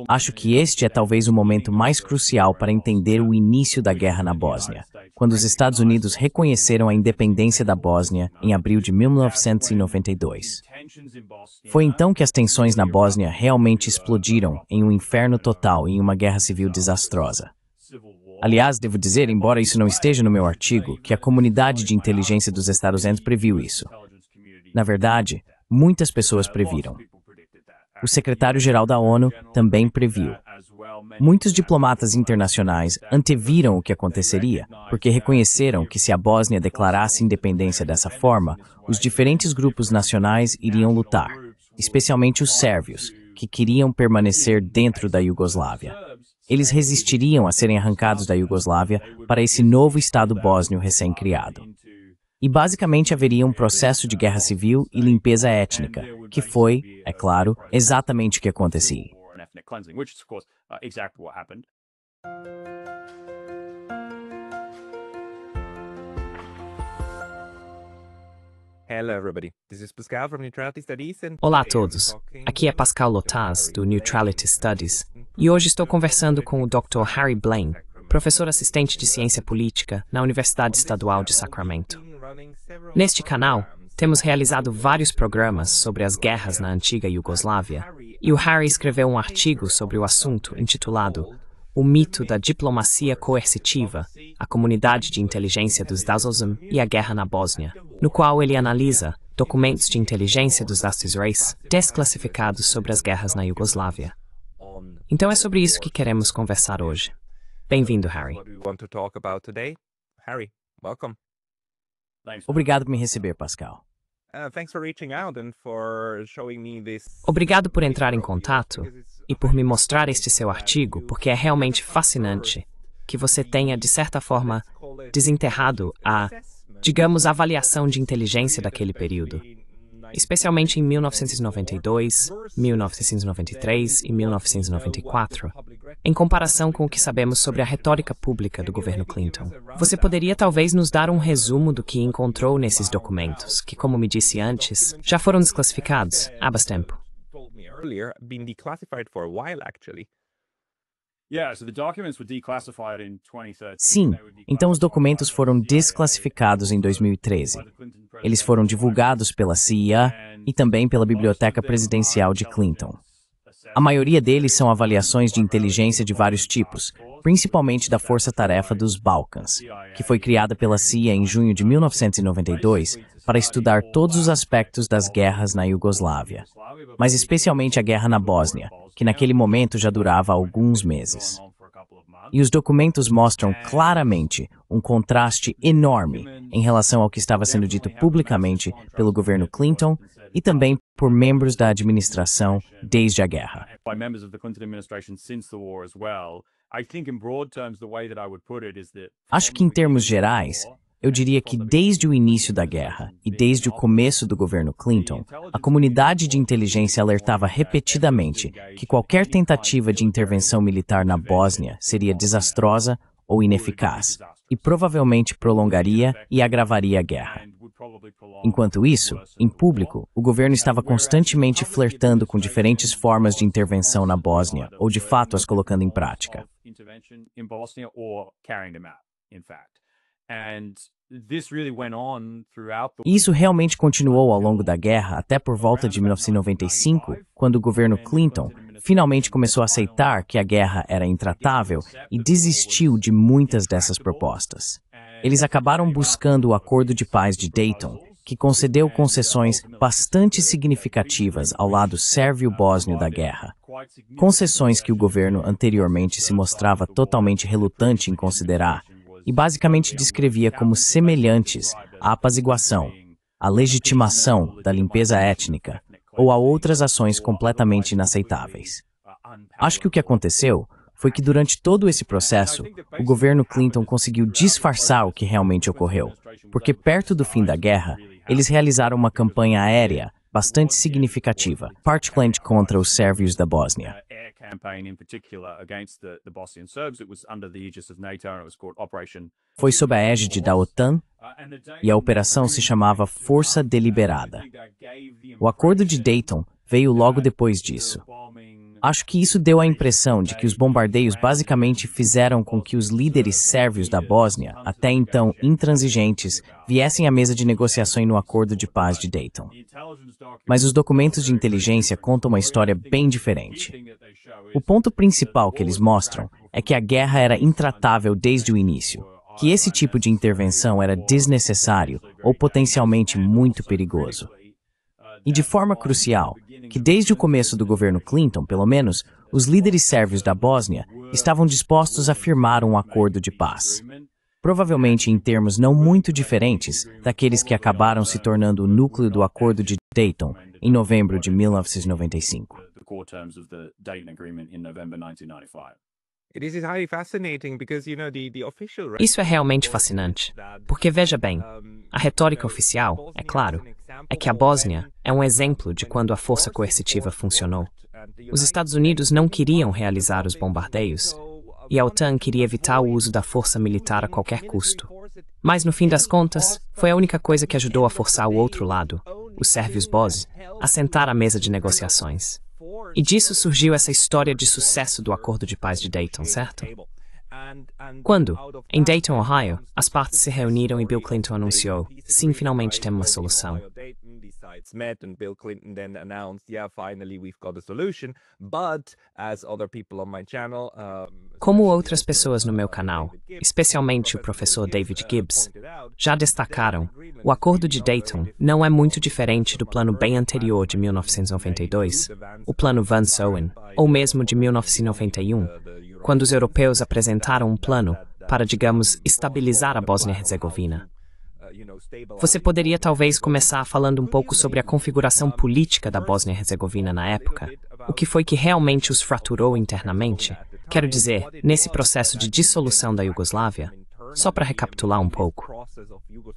Acho que este é talvez o momento mais crucial para entender o início da guerra na Bósnia, quando os Estados Unidos reconheceram a independência da Bósnia em abril de 1992. Foi então que as tensões na Bósnia realmente explodiram em um inferno total e em uma guerra civil desastrosa. Aliás, devo dizer, embora isso não esteja no meu artigo, que a comunidade de inteligência dos Estados Unidos previu isso. Na verdade, muitas pessoas previram. O secretário-geral da ONU também previu. Muitos diplomatas internacionais anteviram o que aconteceria, porque reconheceram que se a Bósnia declarasse independência dessa forma, os diferentes grupos nacionais iriam lutar, especialmente os sérvios, que queriam permanecer dentro da Iugoslávia. Eles resistiriam a serem arrancados da Iugoslávia para esse novo Estado bósnio recém-criado. E basicamente haveria um processo de guerra civil e limpeza étnica, que foi, é claro, exatamente o que acontecia. Olá a todos, aqui é Pascal Lotaz, do Neutrality Studies, e hoje estou conversando com o Dr. Harry Blaine, professor assistente de ciência política na Universidade Estadual de Sacramento. Neste canal, temos realizado vários programas sobre as guerras na antiga Iugoslávia, e o Harry escreveu um artigo sobre o assunto intitulado O mito da diplomacia coercitiva, a comunidade de inteligência dos Dazozem e a guerra na Bósnia, no qual ele analisa documentos de inteligência dos Dastis Reis desclassificados sobre as guerras na Iugoslávia. Então é sobre isso que queremos conversar hoje. Bem-vindo, Harry. Obrigado por me receber, Pascal. Obrigado por entrar em contato e por me mostrar este seu artigo, porque é realmente fascinante que você tenha, de certa forma, desenterrado a, digamos, avaliação de inteligência daquele período, especialmente em 1992, 1993 e 1994, em comparação com o que sabemos sobre a retórica pública do governo Clinton. Você poderia talvez nos dar um resumo do que encontrou nesses documentos, que, como me disse antes, já foram desclassificados há bastante tempo? Sim, então os documentos foram desclassificados em 2013. Eles foram divulgados pela CIA e também pela Biblioteca Presidencial de Clinton. A maioria deles são avaliações de inteligência de vários tipos, principalmente da Força-Tarefa dos Balcãs, que foi criada pela CIA em junho de 1992 para estudar todos os aspectos das guerras na Iugoslávia, mas especialmente a guerra na Bósnia, que naquele momento já durava alguns meses. E os documentos mostram claramente um contraste enorme em relação ao que estava sendo dito publicamente pelo governo Clinton e também por membros da administração desde a guerra. Acho que em termos gerais, eu diria que desde o início da guerra e desde o começo do governo Clinton, a comunidade de inteligência alertava repetidamente que qualquer tentativa de intervenção militar na Bósnia seria desastrosa ou ineficaz e provavelmente prolongaria e agravaria a guerra. Enquanto isso, em público, o governo estava constantemente flertando com diferentes formas de intervenção na Bósnia ou de fato as colocando em prática. E isso realmente continuou ao longo da guerra até por volta de 1995, quando o governo Clinton finalmente começou a aceitar que a guerra era intratável e desistiu de muitas dessas propostas. Eles acabaram buscando o Acordo de Paz de Dayton, que concedeu concessões bastante significativas ao lado sérvio-bósnio da guerra. Concessões que o governo anteriormente se mostrava totalmente relutante em considerar, e basicamente descrevia como semelhantes à apaziguação, à legitimação da limpeza étnica ou a outras ações completamente inaceitáveis. Acho que o que aconteceu foi que durante todo esse processo, o governo Clinton conseguiu disfarçar o que realmente ocorreu, porque perto do fim da guerra, eles realizaram uma campanha aérea bastante significativa, particularmente contra os sérvios da Bósnia. Foi sob a égide da OTAN e a operação se chamava Força Deliberada. O Acordo de Dayton veio logo depois disso. Acho que isso deu a impressão de que os bombardeios basicamente fizeram com que os líderes sérvios da Bósnia, até então intransigentes, viessem à mesa de negociações no Acordo de Paz de Dayton. Mas os documentos de inteligência contam uma história bem diferente. O ponto principal que eles mostram é que a guerra era intratável desde o início, que esse tipo de intervenção era desnecessário ou potencialmente muito perigoso. E de forma crucial, que desde o começo do governo Clinton, pelo menos, os líderes sérvios da Bósnia estavam dispostos a firmar um acordo de paz. Provavelmente em termos não muito diferentes daqueles que acabaram se tornando o núcleo do Acordo de Dayton em novembro de 1995. Isso é realmente fascinante, porque veja bem, a retórica oficial, é claro, é que a Bósnia é um exemplo de quando a força coercitiva funcionou. Os Estados Unidos não queriam realizar os bombardeios, e a OTAN queria evitar o uso da força militar a qualquer custo. Mas, no fim das contas, foi a única coisa que ajudou a forçar o outro lado, os sérvios bósnios, a sentar à mesa de negociações. E disso surgiu essa história de sucesso do Acordo de Paz de Dayton, certo? Quando, em Dayton, Ohio, as partes se reuniram e Bill Clinton anunciou, sim, finalmente temos uma solução. Como outras pessoas no meu canal, especialmente o professor David Gibbs, já destacaram, o Acordo de Dayton não é muito diferente do plano bem anterior de 1992, o plano Van Zoen, ou mesmo de 1991, quando os europeus apresentaram um plano para, digamos, estabilizar a Bósnia-Herzegovina. Você poderia talvez começar falando um pouco sobre a configuração política da Bósnia-Herzegovina na época, o que foi que realmente os fraturou internamente? Quero dizer, nesse processo de dissolução da Iugoslávia, só para recapitular um pouco.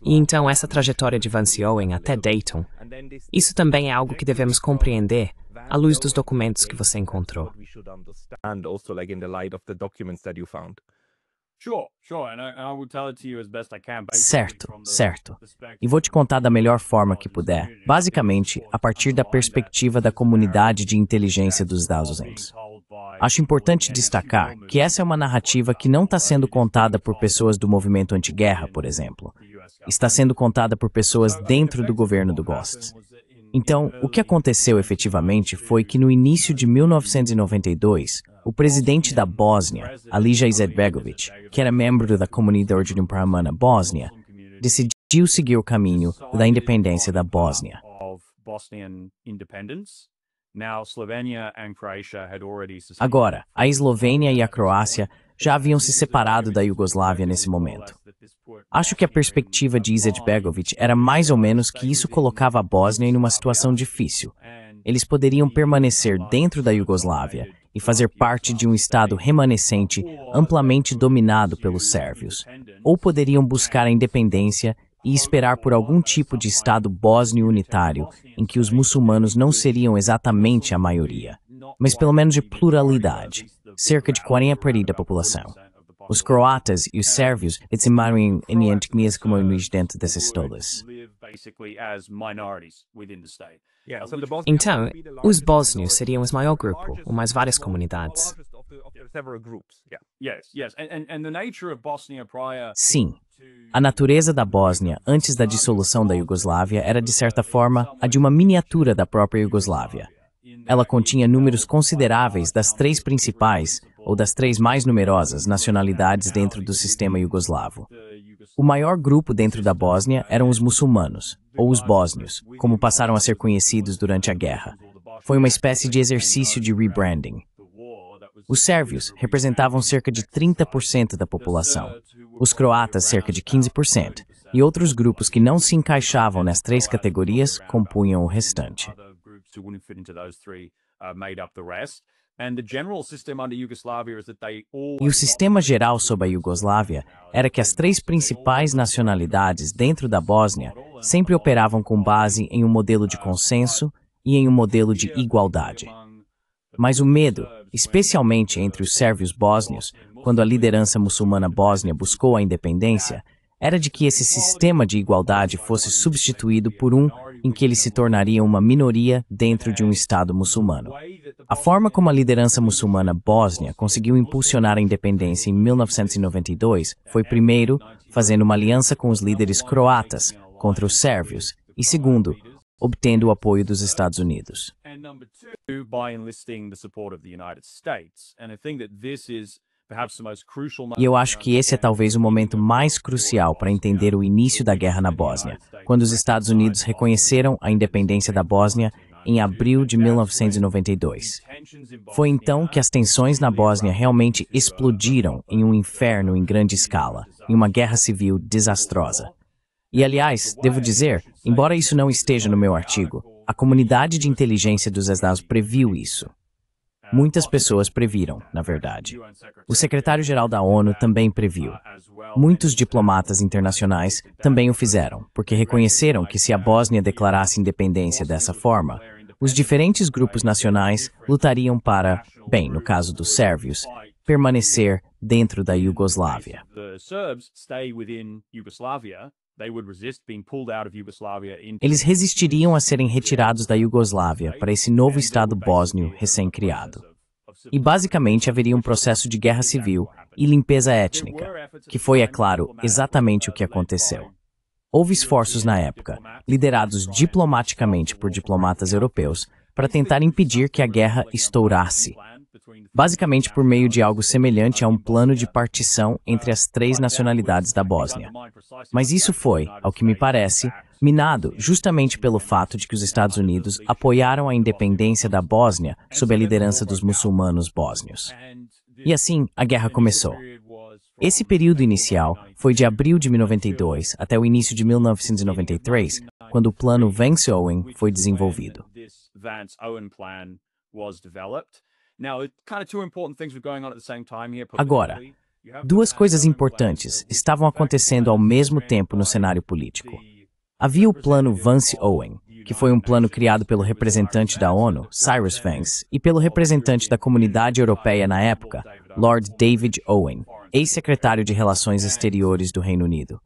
E então essa trajetória de Van Zoen até Dayton, isso também é algo que devemos compreender à luz dos documentos que você encontrou. Certo. E vou te contar da melhor forma que puder, basicamente a partir da perspectiva da comunidade de inteligência dos Estados Unidos. Acho importante destacar que essa é uma narrativa que não está sendo contada por pessoas do movimento anti-guerra, por exemplo. Está sendo contada por pessoas dentro do governo do Gost. Então, o que aconteceu efetivamente foi que no início de 1992, o presidente da Bósnia, Alija Izetbegović, que era membro da Comunidade Europeia Bósnia, decidiu seguir o caminho da independência da Bósnia. Agora, a Eslovênia e a Croácia já haviam se separado da Iugoslávia nesse momento. Acho que a perspectiva de Izetbegović era mais ou menos que isso colocava a Bósnia em uma situação difícil. Eles poderiam permanecer dentro da Iugoslávia e fazer parte de um Estado remanescente amplamente dominado pelos sérvios, ou poderiam buscar a independência e esperar por algum tipo de Estado bósnio unitário em que os muçulmanos não seriam exatamente a maioria, mas pelo menos de pluralidade, cerca de 40% da população. Os croatas e os sérvios decimaram em etnias comuns dentro dessas estados. Então, os bósnios seriam o maior grupo, ou mais várias comunidades. Sim. A natureza da Bósnia antes da dissolução da Iugoslávia era, de certa forma, a de uma miniatura da própria Iugoslávia. Ela continha números consideráveis das três principais, ou das três mais numerosas, nacionalidades dentro do sistema iugoslavo. O maior grupo dentro da Bósnia eram os muçulmanos, ou os bósnios, como passaram a ser conhecidos durante a guerra. Foi uma espécie de exercício de rebranding. Os sérvios representavam cerca de 30% da população, os croatas cerca de 15%, e outros grupos que não se encaixavam nas três categorias compunham o restante. E o sistema geral sob a Iugoslávia era que as três principais nacionalidades dentro da Bósnia sempre operavam com base em um modelo de consenso e em um modelo de igualdade. Mas o medo, especialmente entre os sérvios bósnios, quando a liderança muçulmana bósnia buscou a independência, era de que esse sistema de igualdade fosse substituído por um, em que eles se tornariam uma minoria dentro de um Estado muçulmano. A forma como a liderança muçulmana bósnia conseguiu impulsionar a independência em 1992 foi, primeiro, fazendo uma aliança com os líderes croatas contra os sérvios e, segundo, obtendo o apoio dos Estados Unidos. E eu acho que esse é talvez o momento mais crucial para entender o início da guerra na Bósnia, quando os Estados Unidos reconheceram a independência da Bósnia em abril de 1992. Foi então que as tensões na Bósnia realmente explodiram em um inferno em grande escala, em uma guerra civil desastrosa. E, aliás, devo dizer, embora isso não esteja no meu artigo, a comunidade de inteligência dos Estados previu isso. Muitas pessoas previram, na verdade. O secretário-geral da ONU também previu. Muitos diplomatas internacionais também o fizeram, porque reconheceram que se a Bósnia declarasse independência dessa forma, os diferentes grupos nacionais lutariam para, bem, no caso dos sérvios, permanecer dentro da Iugoslávia. Eles resistiriam a serem retirados da Iugoslávia para esse novo Estado bósnio recém-criado. E basicamente haveria um processo de guerra civil e limpeza étnica, que foi, é claro, exatamente o que aconteceu. Houve esforços na época, liderados diplomaticamente por diplomatas europeus, para tentar impedir que a guerra estourasse, basicamente por meio de algo semelhante a um plano de partição entre as três nacionalidades da Bósnia. Mas isso foi, ao que me parece, minado justamente pelo fato de que os Estados Unidos apoiaram a independência da Bósnia sob a liderança dos muçulmanos bósnios. E assim, a guerra começou. Esse período inicial foi de abril de 1992 até o início de 1993, quando o plano Vance-Owen foi desenvolvido. Agora, duas coisas importantes estavam acontecendo ao mesmo tempo no cenário político. Havia o plano Vance-Owen, que foi um plano criado pelo representante da ONU, Cyrus Vance, e pelo representante da Comunidade Europeia na época, Lord David Owen, ex-secretário de Relações Exteriores do Reino Unido.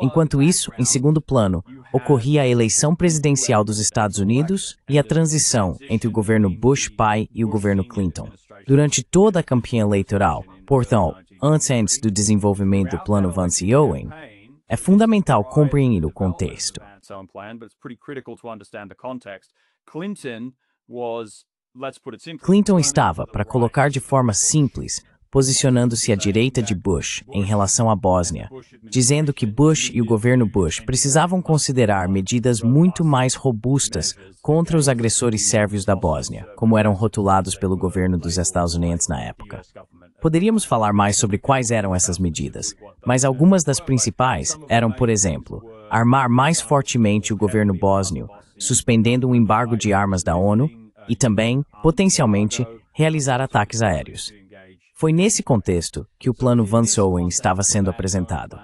Enquanto isso, em segundo plano, ocorria a eleição presidencial dos Estados Unidos e a transição entre o governo Bush pai e o governo Clinton. Durante toda a campanha eleitoral, portanto, antes do desenvolvimento do plano Vance-Owen, é fundamental compreender o contexto. Clinton estava, para colocar de forma simples, posicionando-se à direita de Bush em relação à Bósnia, dizendo que Bush e o governo Bush precisavam considerar medidas muito mais robustas contra os agressores sérvios da Bósnia, como eram rotulados pelo governo dos Estados Unidos na época. Poderíamos falar mais sobre quais eram essas medidas, mas algumas das principais eram, por exemplo, armar mais fortemente o governo bósnio, suspendendo um embargo de armas da ONU e também, potencialmente, realizar ataques aéreos. Foi nesse contexto que o plano Vance-Owen estava sendo apresentado.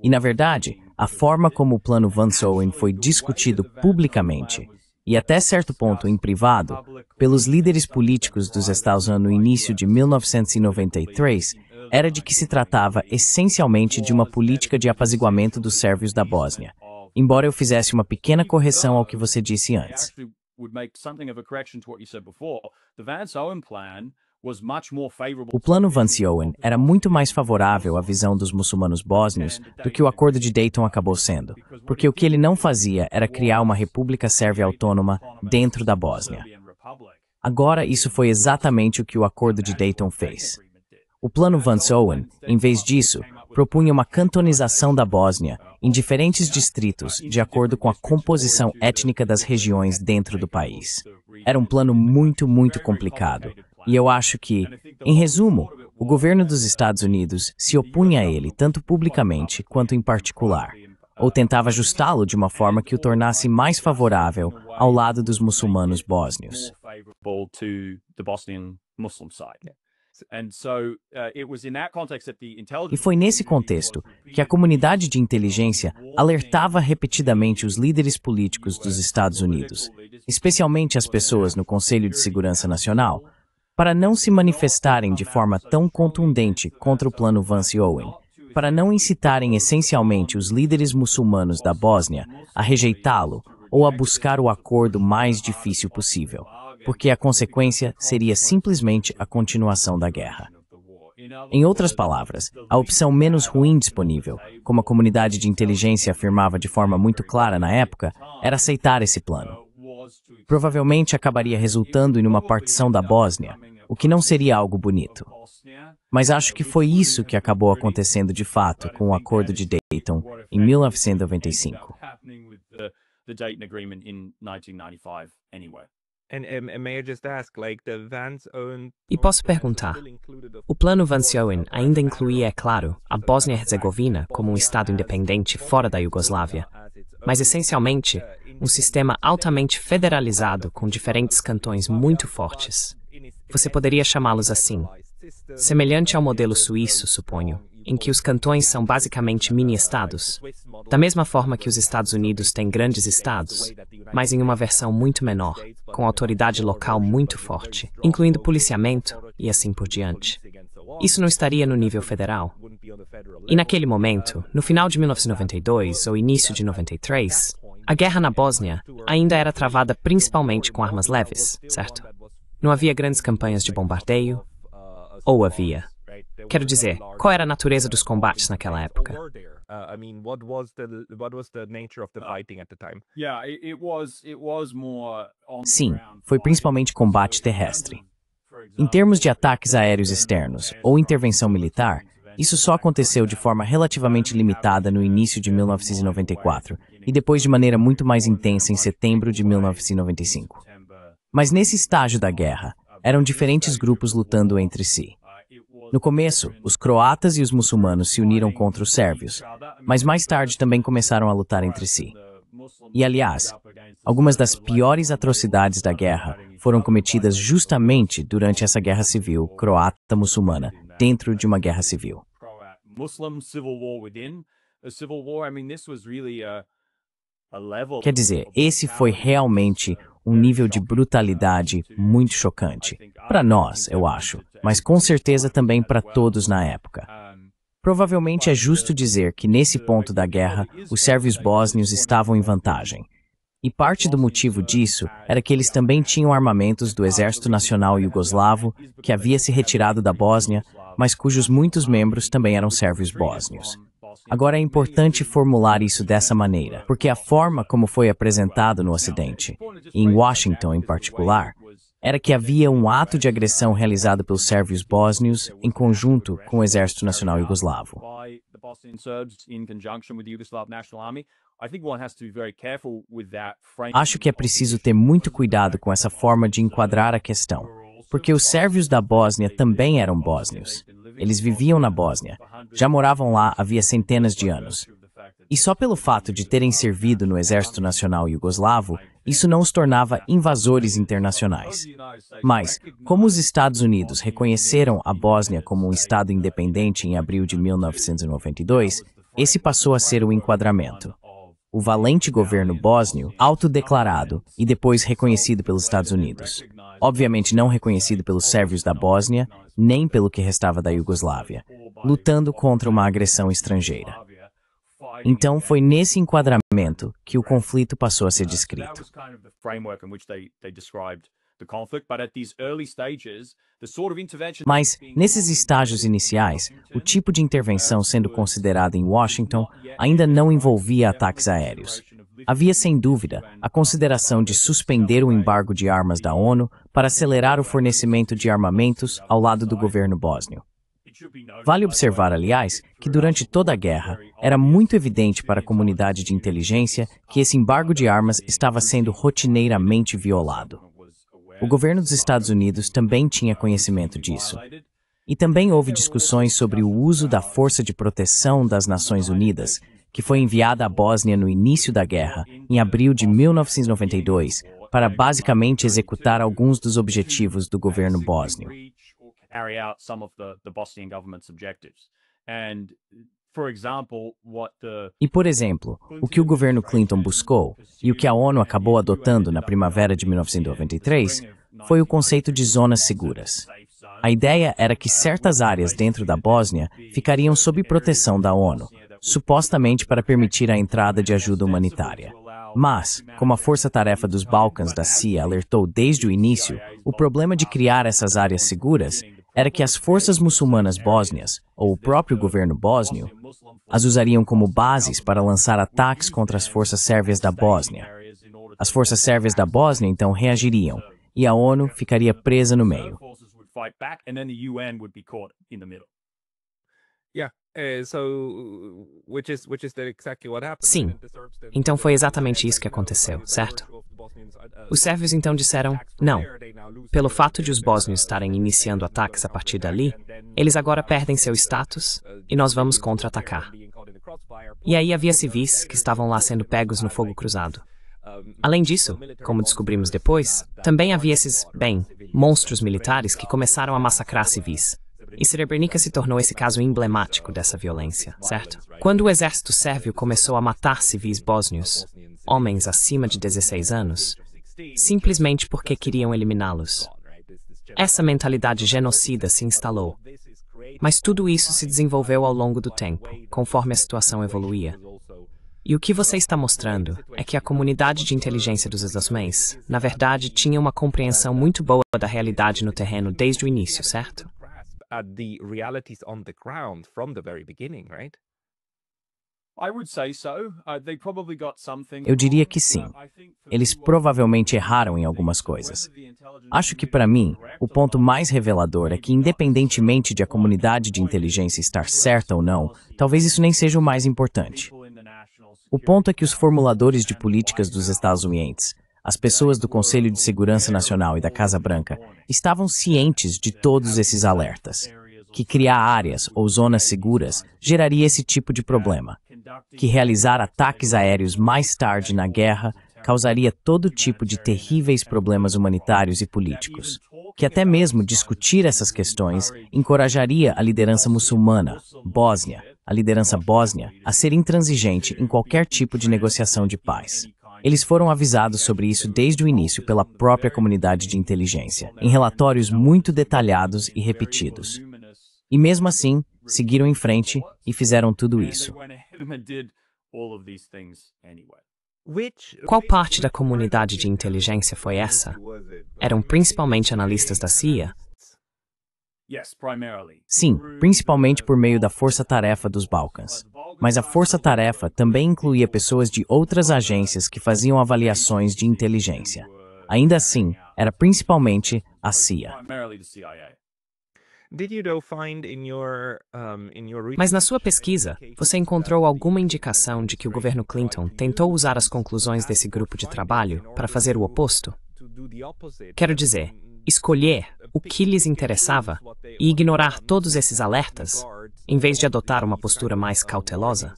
E, na verdade, a forma como o plano Vance-Owen foi discutido publicamente, e até certo ponto em privado, pelos líderes políticos dos Estados Unidos no início de 1993, era de que se tratava essencialmente de uma política de apaziguamento dos sérvios da Bósnia, embora eu fizesse uma pequena correção ao que você disse antes. O plano Vance-Owen era muito mais favorável à visão dos muçulmanos bósnios do que o acordo de Dayton acabou sendo, porque o que ele não fazia era criar uma república sérvia autônoma dentro da Bósnia. Agora, isso foi exatamente o que o acordo de Dayton fez. O plano Vance-Owen, em vez disso, propunha uma cantonização da Bósnia em diferentes distritos de acordo com a composição étnica das regiões dentro do país. Era um plano muito complicado. E eu acho que, em resumo, o governo dos Estados Unidos se opunha a ele tanto publicamente quanto em particular, ou tentava ajustá-lo de uma forma que o tornasse mais favorável ao lado dos muçulmanos bósnios. E foi nesse contexto que a comunidade de inteligência alertava repetidamente os líderes políticos dos Estados Unidos, especialmente as pessoas no Conselho de Segurança Nacional, para não se manifestarem de forma tão contundente contra o plano Vance-Owen, para não incitarem essencialmente os líderes muçulmanos da Bósnia a rejeitá-lo ou a buscar o acordo mais difícil possível, porque a consequência seria simplesmente a continuação da guerra. Em outras palavras, a opção menos ruim disponível, como a comunidade de inteligência afirmava de forma muito clara na época, era aceitar esse plano. Provavelmente acabaria resultando em uma partição da Bósnia, o que não seria algo bonito. Mas acho que foi isso que acabou acontecendo de fato com o Acordo de Dayton em 1995. E posso perguntar, o plano Vance-Owen ainda incluía, é claro, a Bósnia-Herzegovina como um estado independente fora da Iugoslávia, mas essencialmente um sistema altamente federalizado com diferentes cantões muito fortes. Você poderia chamá-los assim, semelhante ao modelo suíço, suponho, em que os cantões são basicamente mini-estados, da mesma forma que os Estados Unidos têm grandes estados, mas em uma versão muito menor, com autoridade local muito forte, incluindo policiamento e assim por diante. Isso não estaria no nível federal. E naquele momento, no final de 1992 ou início de 93, a guerra na Bósnia ainda era travada principalmente com armas leves, certo? Não havia grandes campanhas de bombardeio, ou havia? Quero dizer, qual era a natureza dos combates naquela época? Sim, foi principalmente combate terrestre. Em termos de ataques aéreos externos ou intervenção militar, isso só aconteceu de forma relativamente limitada no início de 1994 e depois de maneira muito mais intensa em setembro de 1995. Mas nesse estágio da guerra, eram diferentes grupos lutando entre si. No começo, os croatas e os muçulmanos se uniram contra os sérvios, mas mais tarde também começaram a lutar entre si. E, aliás, algumas das piores atrocidades da guerra foram cometidas justamente durante essa guerra civil croata-muçulmana, dentro de uma guerra civil. Quer dizer, esse foi realmente um nível de brutalidade muito chocante. Para nós, eu acho, mas com certeza também para todos na época. Provavelmente é justo dizer que nesse ponto da guerra, os sérvios bósnios estavam em vantagem. E parte do motivo disso era que eles também tinham armamentos do Exército Nacional Iugoslavo, que havia se retirado da Bósnia, mas cujos muitos membros também eram sérvios bósnios. Agora é importante formular isso dessa maneira, porque a forma como foi apresentado no Ocidente, e em Washington em particular, era que havia um ato de agressão realizado pelos sérvios bósnios em conjunto com o Exército Nacional Iugoslavo. Acho que é preciso ter muito cuidado com essa forma de enquadrar a questão, porque os sérvios da Bósnia também eram bósnios. Eles viviam na Bósnia, já moravam lá havia centenas de anos. E só pelo fato de terem servido no Exército Nacional Iugoslavo, isso não os tornava invasores internacionais. Mas, como os Estados Unidos reconheceram a Bósnia como um Estado independente em abril de 1992, esse passou a ser o enquadramento. O valente governo bósnio, autodeclarado e depois reconhecido pelos Estados Unidos. Obviamente não reconhecido pelos sérvios da Bósnia, nem pelo que restava da Iugoslávia, lutando contra uma agressão estrangeira. Então foi nesse enquadramento que o conflito passou a ser descrito. Mas, nesses estágios iniciais, o tipo de intervenção sendo considerada em Washington ainda não envolvia ataques aéreos. Havia, sem dúvida, a consideração de suspender o embargo de armas da ONU para acelerar o fornecimento de armamentos ao lado do governo bósnio. Vale observar, aliás, que durante toda a guerra, era muito evidente para a comunidade de inteligência que esse embargo de armas estava sendo rotineiramente violado. O governo dos Estados Unidos também tinha conhecimento disso. E também houve discussões sobre o uso da Força de Proteção das Nações Unidas, que foi enviada à Bósnia no início da guerra, em abril de 1992, para basicamente executar alguns dos objetivos do governo bósnio. E, por exemplo, o que o governo Clinton buscou, e o que a ONU acabou adotando na primavera de 1993, foi o conceito de zonas seguras. A ideia era que certas áreas dentro da Bósnia ficariam sob proteção da ONU, supostamente para permitir a entrada de ajuda humanitária. Mas, como a força-tarefa dos Balcãs da CIA alertou desde o início, o problema de criar essas áreas seguras era que as forças muçulmanas bósnias, ou o próprio governo bósnio, as usariam como bases para lançar ataques contra as forças sérvias da Bósnia. As forças sérvias da Bósnia então reagiriam, e a ONU ficaria presa no meio. Sim, então foi exatamente isso que aconteceu, certo? Os sérvios então disseram, não. Pelo fato de os bósnios estarem iniciando ataques a partir dali, eles agora perdem seu status e nós vamos contra-atacar. E aí havia civis que estavam lá sendo pegos no fogo cruzado. Além disso, como descobrimos depois, também havia esses, monstros militares que começaram a massacrar civis. E Srebrenica se tornou esse caso emblemático dessa violência, certo? Quando o exército sérvio começou a matar civis bósnios, homens acima de 16 anos, simplesmente porque queriam eliminá-los. Essa mentalidade genocida se instalou. Mas tudo isso se desenvolveu ao longo do tempo, conforme a situação evoluía. E o que você está mostrando é que a comunidade de inteligência dos Estados, na verdade, tinha uma compreensão muito boa da realidade no terreno desde o início, certo? Eu diria que sim. Eles provavelmente erraram em algumas coisas. Acho que, para mim, o ponto mais revelador é que, independentemente de a comunidade de inteligência estar certa ou não, talvez isso nem seja o mais importante. O ponto é que os formuladores de políticas dos Estados Unidos, as pessoas do Conselho de Segurança Nacional e da Casa Branca, estavam cientes de todos esses alertas. Que criar áreas ou zonas seguras geraria esse tipo de problema. Que realizar ataques aéreos mais tarde na guerra causaria todo tipo de terríveis problemas humanitários e políticos. Que até mesmo discutir essas questões encorajaria a liderança muçulmana, Bósnia, a liderança bósnia, a ser intransigente em qualquer tipo de negociação de paz. Eles foram avisados sobre isso desde o início pela própria comunidade de inteligência, em relatórios muito detalhados e repetidos. E mesmo assim, seguiram em frente e fizeram tudo isso. Qual parte da comunidade de inteligência foi essa? Eram principalmente analistas da CIA? Sim, principalmente por meio da força-tarefa dos Balcãs. Mas a força-tarefa também incluía pessoas de outras agências que faziam avaliações de inteligência. Ainda assim, era principalmente a CIA. Mas na sua pesquisa, você encontrou alguma indicação de que o governo Clinton tentou usar as conclusões desse grupo de trabalho para fazer o oposto? Quero dizer, escolher o que lhes interessava e ignorar todos esses alertas, em vez de adotar uma postura mais cautelosa?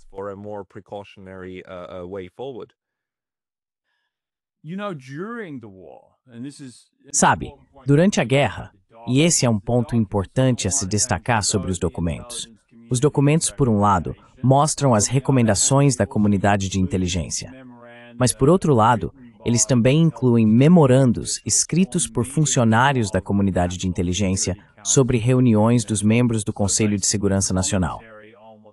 Sabe, durante a guerra, e esse é um ponto importante a se destacar sobre os documentos. Os documentos, por um lado, mostram as recomendações da comunidade de inteligência. Mas, por outro lado, eles também incluem memorandos escritos por funcionários da comunidade de inteligência sobre reuniões dos membros do Conselho de Segurança Nacional.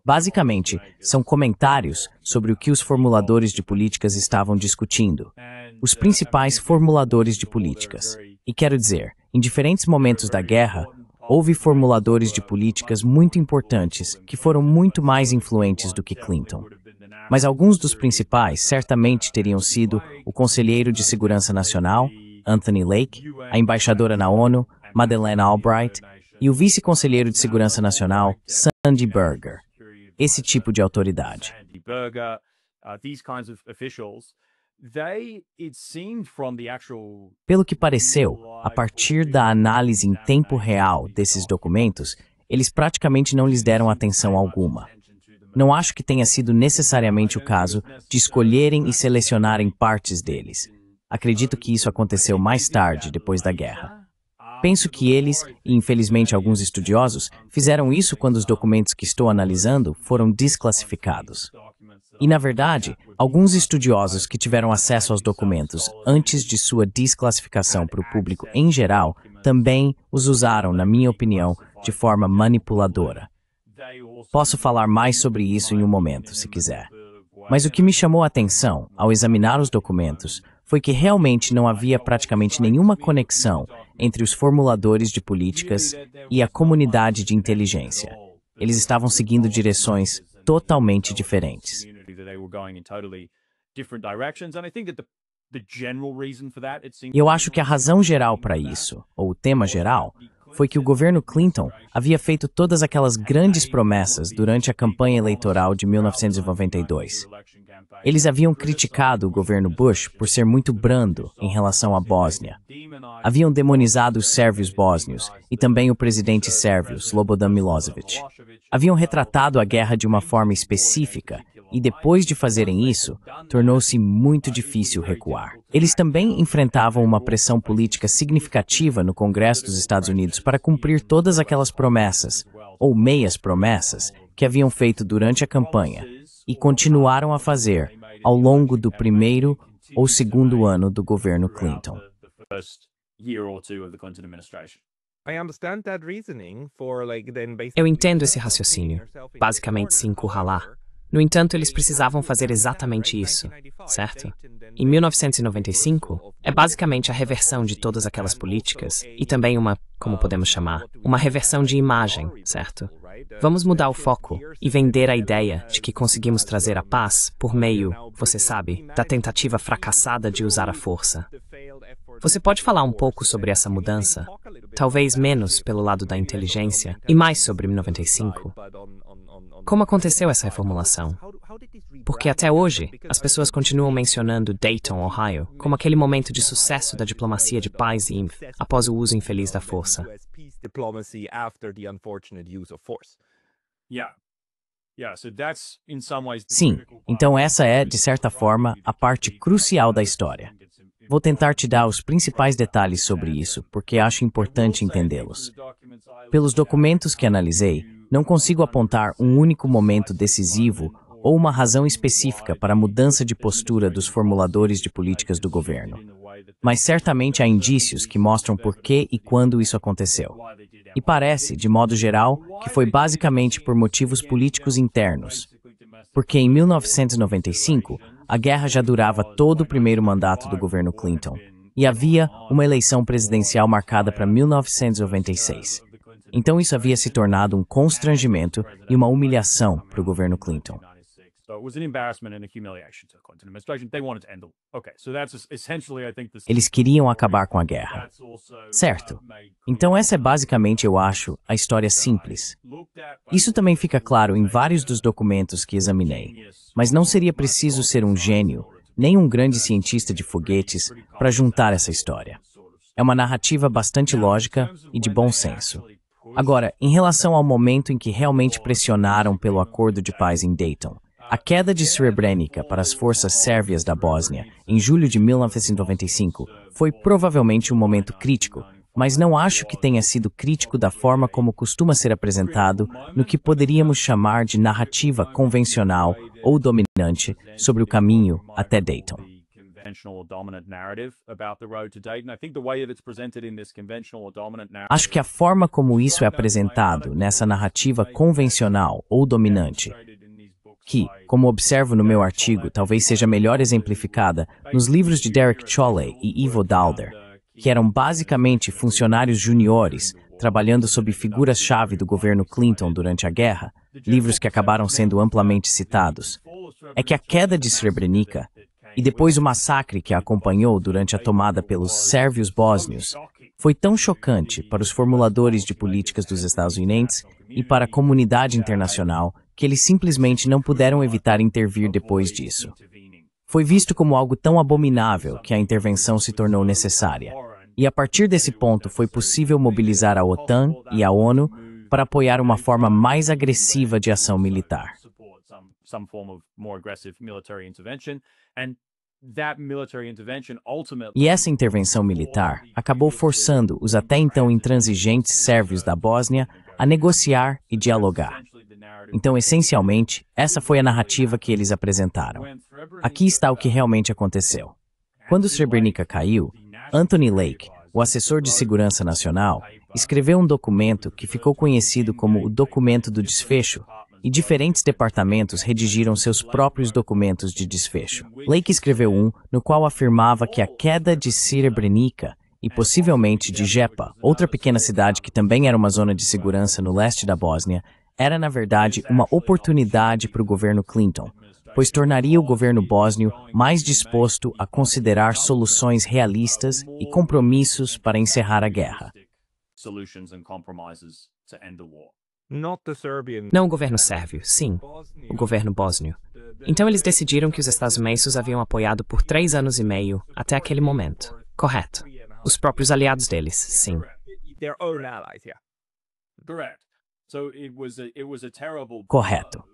Basicamente, são comentários sobre o que os formuladores de políticas estavam discutindo. Os principais formuladores de políticas. E quero dizer, em diferentes momentos da guerra, houve formuladores de políticas muito importantes que foram muito mais influentes do que Clinton. Mas alguns dos principais certamente teriam sido o Conselheiro de Segurança Nacional, Anthony Lake, a embaixadora na ONU, Madeleine Albright, e o vice-conselheiro de Segurança Nacional, Sandy Berger. Esse tipo de autoridade. Pelo que pareceu, a partir da análise em tempo real desses documentos, eles praticamente não lhes deram atenção alguma. Não acho que tenha sido necessariamente o caso de escolherem e selecionarem partes deles. Acredito que isso aconteceu mais tarde, depois da guerra. Penso que eles, e infelizmente alguns estudiosos, fizeram isso quando os documentos que estou analisando foram desclassificados. E, na verdade, alguns estudiosos que tiveram acesso aos documentos antes de sua desclassificação para o público em geral, também os usaram, na minha opinião, de forma manipuladora. Posso falar mais sobre isso em um momento, se quiser. Mas o que me chamou a atenção, ao examinar os documentos, foi que realmente não havia praticamente nenhuma conexão entre os formuladores de políticas e a comunidade de inteligência. Eles estavam seguindo direções totalmente diferentes. E eu acho que a razão geral para isso, ou o tema geral, foi que o governo Clinton havia feito todas aquelas grandes promessas durante a campanha eleitoral de 1992. Eles haviam criticado o governo Bush por ser muito brando em relação à Bósnia. Haviam demonizado os sérvios bósnios e também o presidente sérvio, Slobodan Milosevic. Haviam retratado a guerra de uma forma específica e depois de fazerem isso, tornou-se muito difícil recuar. Eles também enfrentavam uma pressão política significativa no Congresso dos Estados Unidos para cumprir todas aquelas promessas, ou meias promessas, que haviam feito durante a campanha e continuaram a fazer ao longo do primeiro ou segundo ano do governo Clinton. Eu entendo esse raciocínio, basicamente se encurralar. No entanto, eles precisavam fazer exatamente isso, certo? Em 1995, é basicamente a reversão de todas aquelas políticas e também uma, como podemos chamar, uma reversão de imagem, certo? Vamos mudar o foco e vender a ideia de que conseguimos trazer a paz por meio, você sabe, da tentativa fracassada de usar a força. Você pode falar um pouco sobre essa mudança? Talvez menos pelo lado da inteligência e mais sobre 95? Como aconteceu essa reformulação? Porque até hoje, as pessoas continuam mencionando Dayton, Ohio, como aquele momento de sucesso da diplomacia de paz e após o uso infeliz da força. Sim, então essa é, de certa forma, a parte crucial da história. Vou tentar te dar os principais detalhes sobre isso, porque acho importante entendê-los. Pelos documentos que analisei, não consigo apontar um único momento decisivo ou uma razão específica para a mudança de postura dos formuladores de políticas do governo. Mas certamente há indícios que mostram por que e quando isso aconteceu. E parece, de modo geral, que foi basicamente por motivos políticos internos. Porque em 1995, a guerra já durava todo o primeiro mandato do governo Clinton, e havia uma eleição presidencial marcada para 1996. Então isso havia se tornado um constrangimento e uma humilhação para o governo Clinton. Eles queriam acabar com a guerra. Certo. Então essa é basicamente, eu acho, a história simples. Isso também fica claro em vários dos documentos que examinei, mas não seria preciso ser um gênio, nem um grande cientista de foguetes para juntar essa história. É uma narrativa bastante lógica e de bom senso. Agora, em relação ao momento em que realmente pressionaram pelo acordo de paz em Dayton, a queda de Srebrenica para as forças sérvias da Bósnia, em julho de 1995, foi provavelmente um momento crítico, mas não acho que tenha sido crítico da forma como costuma ser apresentado no que poderíamos chamar de narrativa convencional ou dominante sobre o caminho até Dayton. Acho que a forma como isso é apresentado nessa narrativa convencional ou dominante, que, como observo no meu artigo, talvez seja melhor exemplificada nos livros de Derek Chollet e Ivo Daalder, que eram basicamente funcionários juniores trabalhando sob figuras-chave do governo Clinton durante a guerra, livros que acabaram sendo amplamente citados, é que a queda de Srebrenica e depois o massacre que a acompanhou durante a tomada pelos sérvios bósnios foi tão chocante para os formuladores de políticas dos estadunidenses e para a comunidade internacional que eles simplesmente não puderam evitar intervir depois disso. Foi visto como algo tão abominável que a intervenção se tornou necessária. E a partir desse ponto foi possível mobilizar a OTAN e a ONU para apoiar uma forma mais agressiva de ação militar. E essa intervenção militar acabou forçando os até então intransigentes sérvios da Bósnia a negociar e dialogar. Então, essencialmente, essa foi a narrativa que eles apresentaram. Aqui está o que realmente aconteceu. Quando Srebrenica caiu, Anthony Lake, o assessor de segurança nacional, escreveu um documento que ficou conhecido como o Documento do Desfecho, e diferentes departamentos redigiram seus próprios documentos de desfecho. Lake escreveu um no qual afirmava que a queda de Srebrenica e possivelmente de Jepa, outra pequena cidade que também era uma zona de segurança no leste da Bósnia, era na verdade uma oportunidade para o governo Clinton, pois tornaria o governo bósnio mais disposto a considerar soluções realistas e compromissos para encerrar a guerra. Não o governo sérvio, sim, o governo bósnio. Então eles decidiram que os Estados Unidos haviam apoiado por 3 anos e meio até aquele momento. Correto. Os próprios aliados deles, sim. Correto.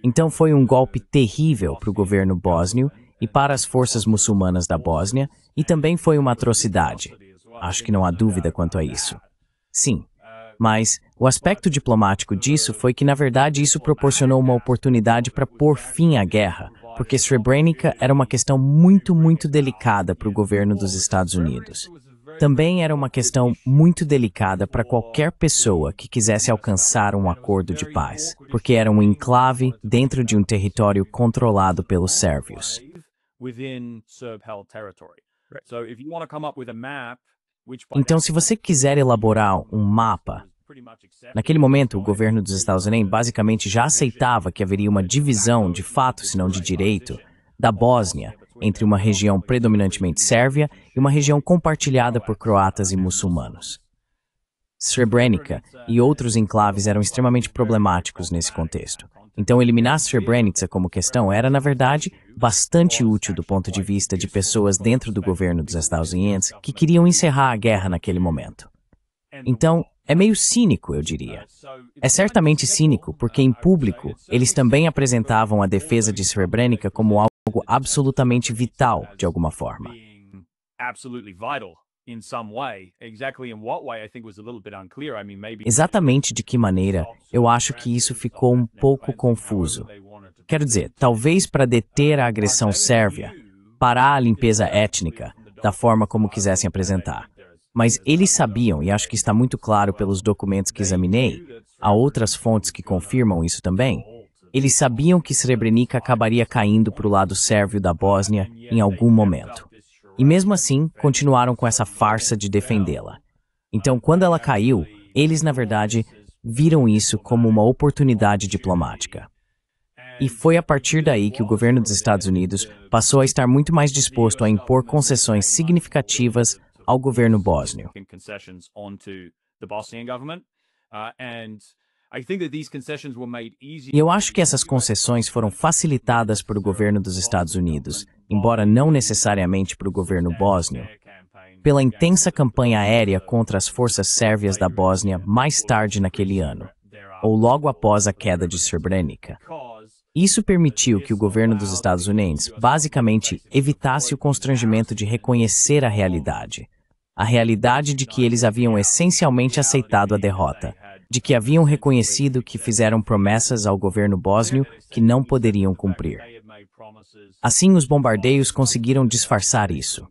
Então foi um golpe terrível para o governo bósnio e para as forças muçulmanas da Bósnia, e também foi uma atrocidade. Acho que não há dúvida quanto a isso. Sim. Mas o aspecto diplomático disso foi que, na verdade, isso proporcionou uma oportunidade para pôr fim à guerra, porque Srebrenica era uma questão muito, muito delicada para o governo dos Estados Unidos. Também era uma questão muito delicada para qualquer pessoa que quisesse alcançar um acordo de paz, porque era um enclave dentro de um território controlado pelos sérvios. Então, se você quiser elaborar um mapa, naquele momento o governo dos Estados Unidos basicamente já aceitava que haveria uma divisão, de fato, se não de direito, da Bósnia, entre uma região predominantemente sérvia e uma região compartilhada por croatas e muçulmanos. Srebrenica e outros enclaves eram extremamente problemáticos nesse contexto. Então, eliminar Srebrenica como questão era, na verdade, bastante útil do ponto de vista de pessoas dentro do governo dos Estados Unidos que queriam encerrar a guerra naquele momento. Então, é meio cínico, eu diria. É certamente cínico porque, em público, eles também apresentavam a defesa de Srebrenica como algo absolutamente vital, de alguma forma. Exatamente de que maneira, eu acho que isso ficou um pouco confuso. Quero dizer, talvez para deter a agressão sérvia, parar a limpeza étnica, da forma como quisessem apresentar. Mas eles sabiam, e acho que está muito claro pelos documentos que examinei, há outras fontes que confirmam isso também, eles sabiam que Srebrenica acabaria caindo para o lado sérvio da Bósnia em algum momento. E mesmo assim, continuaram com essa farsa de defendê-la. Então, quando ela caiu, eles, na verdade, viram isso como uma oportunidade diplomática. E foi a partir daí que o governo dos Estados Unidos passou a estar muito mais disposto a impor concessões significativas ao governo bósnio. E eu acho que essas concessões foram facilitadas por o governo dos Estados Unidos, embora não necessariamente para o governo bósnio, pela intensa campanha aérea contra as forças sérvias da Bósnia mais tarde naquele ano, ou logo após a queda de Srebrenica. Isso permitiu que o governo dos Estados Unidos basicamente evitasse o constrangimento de reconhecer a realidade de que eles haviam essencialmente aceitado a derrota, de que haviam reconhecido que fizeram promessas ao governo bósnio que não poderiam cumprir. Assim, os bombardeios conseguiram disfarçar isso.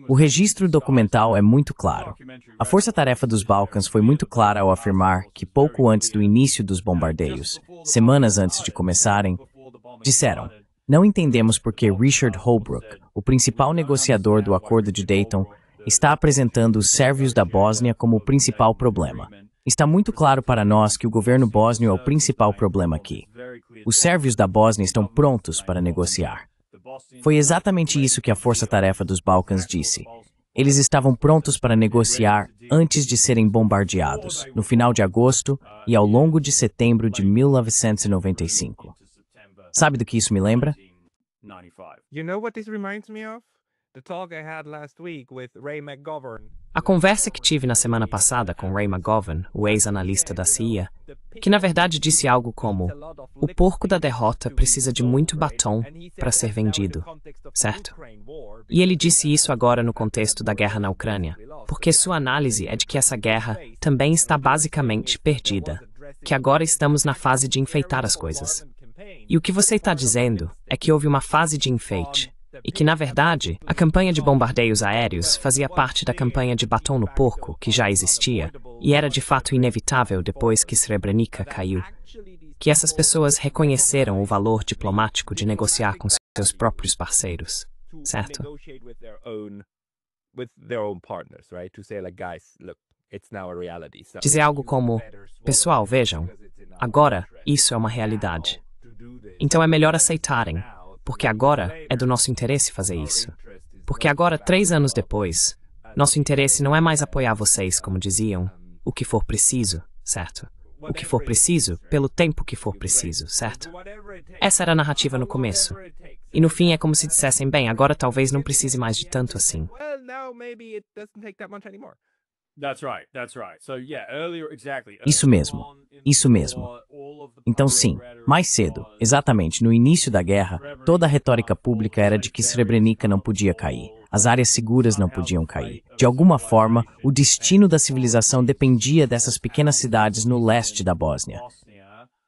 O registro documental é muito claro. A Força-Tarefa dos Balcãs foi muito clara ao afirmar que pouco antes do início dos bombardeios, semanas antes de começarem, disseram: "Não entendemos por que Richard Holbrooke, o principal negociador do Acordo de Dayton, está apresentando os sérvios da Bósnia como o principal problema. Está muito claro para nós que o governo bósnio é o principal problema aqui. Os sérvios da Bósnia estão prontos para negociar." Foi exatamente isso que a Força-Tarefa dos Balcãs disse. Eles estavam prontos para negociar antes de serem bombardeados, no final de agosto e ao longo de setembro de 1995. Sabe do que isso me lembra? You know what this reminds me of? The talk I had last week with Ray McGovern. A conversa que tive na semana passada com Ray McGovern, o ex-analista da CIA, que na verdade disse algo como: "O porco da derrota precisa de muito batom para ser vendido", certo? E ele disse isso agora no contexto da guerra na Ucrânia, porque sua análise é de que essa guerra também está basicamente perdida, que agora estamos na fase de enfeitar as coisas. E o que você está dizendo é que houve uma fase de enfeite, e que, na verdade, a campanha de bombardeios aéreos fazia parte da campanha de batom no porco, que já existia, e era de fato inevitável depois que Srebrenica caiu. que essas pessoas reconheceram o valor diplomático de negociar com seus próprios parceiros, certo? Dizer algo como, pessoal, vejam, agora isso é uma realidade. Então é melhor aceitarem, porque agora é do nosso interesse fazer isso. Porque agora, 3 anos depois, nosso interesse não é mais apoiar vocês, como diziam, o que for preciso, certo? O que for preciso, pelo tempo que for preciso, certo? Essa era a narrativa no começo. E no fim é como se dissessem, bem, agora talvez não precise mais de tanto assim. Isso mesmo, isso mesmo. Então sim, mais cedo, exatamente no início da guerra, toda a retórica pública era de que Srebrenica não podia cair, as áreas seguras não podiam cair. De alguma forma, o destino da civilização dependia dessas pequenas cidades no leste da Bósnia.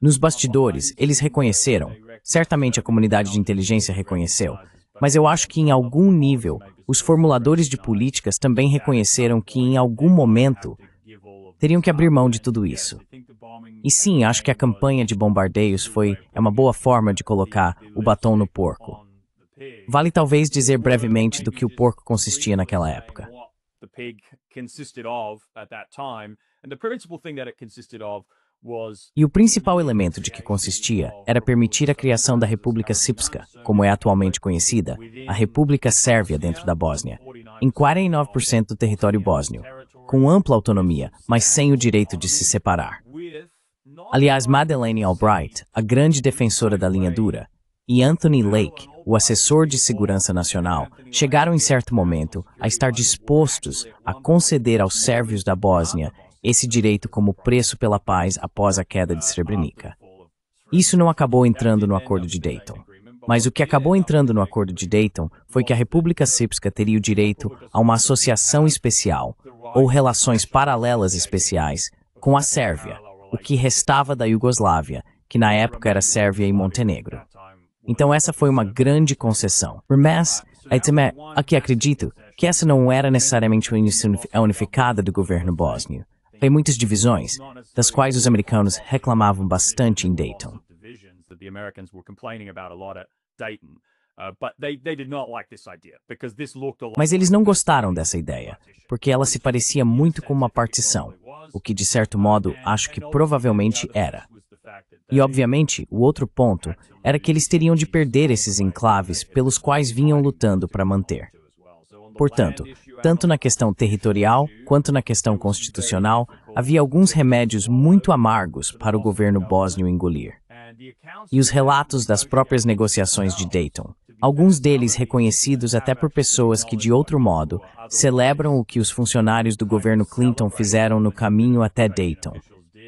Nos bastidores, eles reconheceram, certamente a comunidade de inteligência reconheceu, mas eu acho que em algum nível, os formuladores de políticas também reconheceram que em algum momento teriam que abrir mão de tudo isso. E sim, acho que a campanha de bombardeios é uma boa forma de colocar o batom no porco. Vale talvez dizer brevemente do que o porco consistia naquela época. E o principal elemento de que consistia era permitir a criação da República Srpska, como é atualmente conhecida, a República Sérvia dentro da Bósnia, em 49% do território bósnio, com ampla autonomia, mas sem o direito de se separar. Aliás, Madeleine Albright, a grande defensora da linha dura, e Anthony Lake, o assessor de segurança nacional, chegaram em certo momento a estar dispostos a conceder aos sérvios da Bósnia esse direito como preço pela paz após a queda de Srebrenica. Isso não acabou entrando no Acordo de Dayton. Mas o que acabou entrando no Acordo de Dayton foi que a República Srpska teria o direito a uma associação especial, ou relações paralelas especiais, com a Sérvia, o que restava da Iugoslávia, que na época era Sérvia e Montenegro. Então essa foi uma grande concessão. Mas, aqui acredito que essa não era necessariamente a unificada do governo bósnio. Tem muitas divisões, das quais os americanos reclamavam bastante em Dayton. Mas eles não gostaram dessa ideia, porque ela se parecia muito com uma partição, o que de certo modo acho que provavelmente era. E obviamente, o outro ponto era que eles teriam de perder esses enclaves pelos quais vinham lutando para manter. Portanto, tanto na questão territorial quanto na questão constitucional, havia alguns remédios muito amargos para o governo bósnio engolir. E os relatos das próprias negociações de Dayton, alguns deles reconhecidos até por pessoas que, de outro modo, celebram o que os funcionários do governo Clinton fizeram no caminho até Dayton,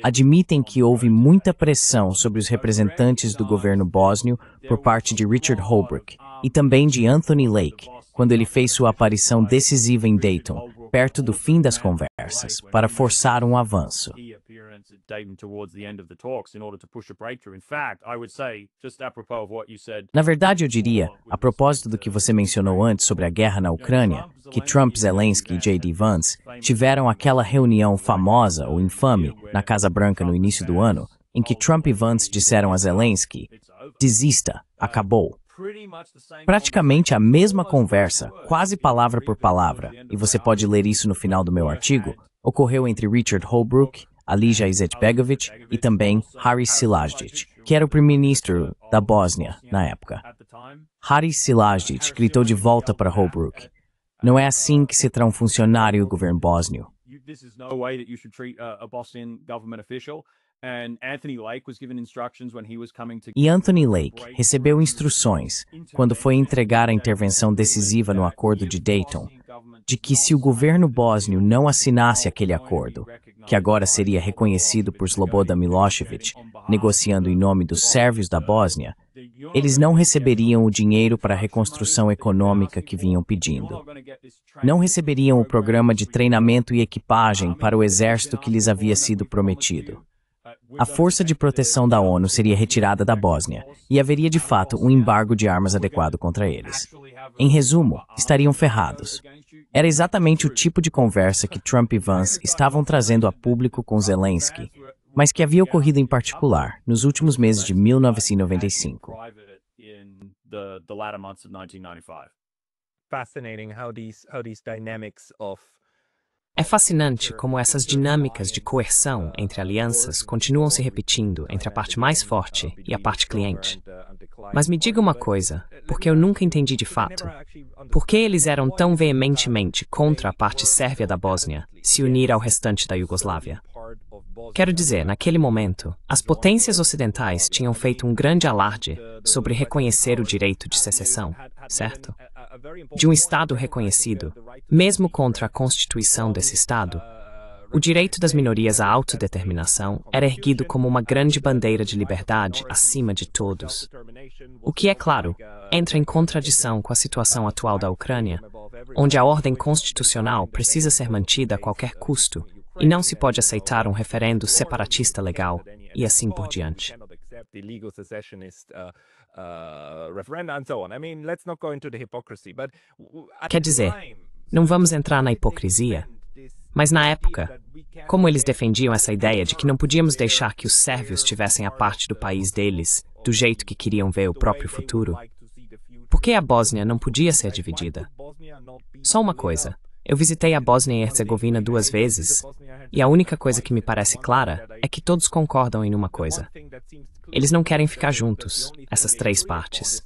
admitem que houve muita pressão sobre os representantes do governo bósnio por parte de Richard Holbrooke e também de Anthony Lake, quando ele fez sua aparição decisiva em Dayton, perto do fim das conversas, para forçar um avanço. Na verdade, eu diria, a propósito do que você mencionou antes sobre a guerra na Ucrânia, que Trump, Zelensky e J.D. Vance tiveram aquela reunião famosa ou infame na Casa Branca no início do ano, em que Trump e Vance disseram a Zelensky, desista, acabou. Praticamente a mesma conversa, quase palavra por palavra, e você pode ler isso no final do meu artigo, ocorreu entre Richard Holbrooke, Alija Izetbegovic e também Haris Silajdzic, que era o primeiro-ministro da Bósnia na época. Haris Silajdzic gritou de volta para Holbrooke, não é assim que se trata um funcionário do governo bósnio. E Anthony Lake recebeu instruções, quando foi entregar a intervenção decisiva no Acordo de Dayton, de que se o governo bósnio não assinasse aquele acordo, que agora seria reconhecido por Slobodan Milošević, negociando em nome dos sérvios da Bósnia, eles não receberiam o dinheiro para a reconstrução econômica que vinham pedindo. Não receberiam o programa de treinamento e equipagem para o exército que lhes havia sido prometido. A força de proteção da ONU seria retirada da Bósnia e haveria de fato um embargo de armas adequado contra eles. Em resumo, estariam ferrados. Era exatamente o tipo de conversa que Trump e Vance estavam trazendo a público com Zelensky, mas que havia ocorrido em particular nos últimos meses de 1995. Fascinating how these dynamics of É fascinante como essas dinâmicas de coerção entre alianças continuam se repetindo entre a parte mais forte e a parte cliente. Mas me diga uma coisa, porque eu nunca entendi de fato. Por que eles eram tão veementemente contra a parte sérvia da Bósnia se unir ao restante da Iugoslávia? Quero dizer, naquele momento, as potências ocidentais tinham feito um grande alarde sobre reconhecer o direito de secessão, certo? De um Estado reconhecido, mesmo contra a constituição desse Estado, o direito das minorias à autodeterminação era erguido como uma grande bandeira de liberdade acima de todos. O que, é claro, entra em contradição com a situação atual da Ucrânia, onde a ordem constitucional precisa ser mantida a qualquer custo e não se pode aceitar um referendo separatista legal, e assim por diante. Quer dizer, não vamos entrar na hipocrisia, mas na época, como eles defendiam essa ideia de que não podíamos deixar que os sérvios tivessem a parte do país deles, do jeito que queriam ver o próprio futuro, por que a Bósnia não podia ser dividida? Só uma coisa, eu visitei a Bósnia e Herzegovina 2 vezes, e a única coisa que me parece clara é que todos concordam em uma coisa. Eles não querem ficar juntos, essas 3 partes.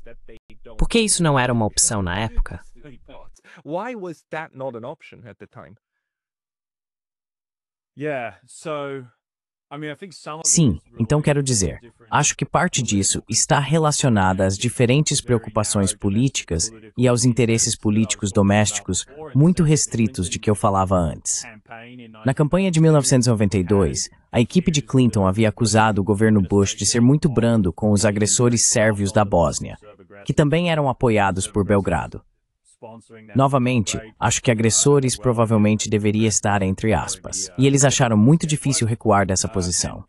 Por que isso não era uma opção na época? Why was that not an option at the time? Sim, então quero dizer, acho que parte disso está relacionada às diferentes preocupações políticas e aos interesses políticos domésticos muito restritos de que eu falava antes. Na campanha de 1992, a equipe de Clinton havia acusado o governo Bush de ser muito brando com os agressores sérvios da Bósnia, que também eram apoiados por Belgrado. Novamente, acho que agressores provavelmente deveria estar entre aspas, e eles acharam muito difícil recuar dessa posição.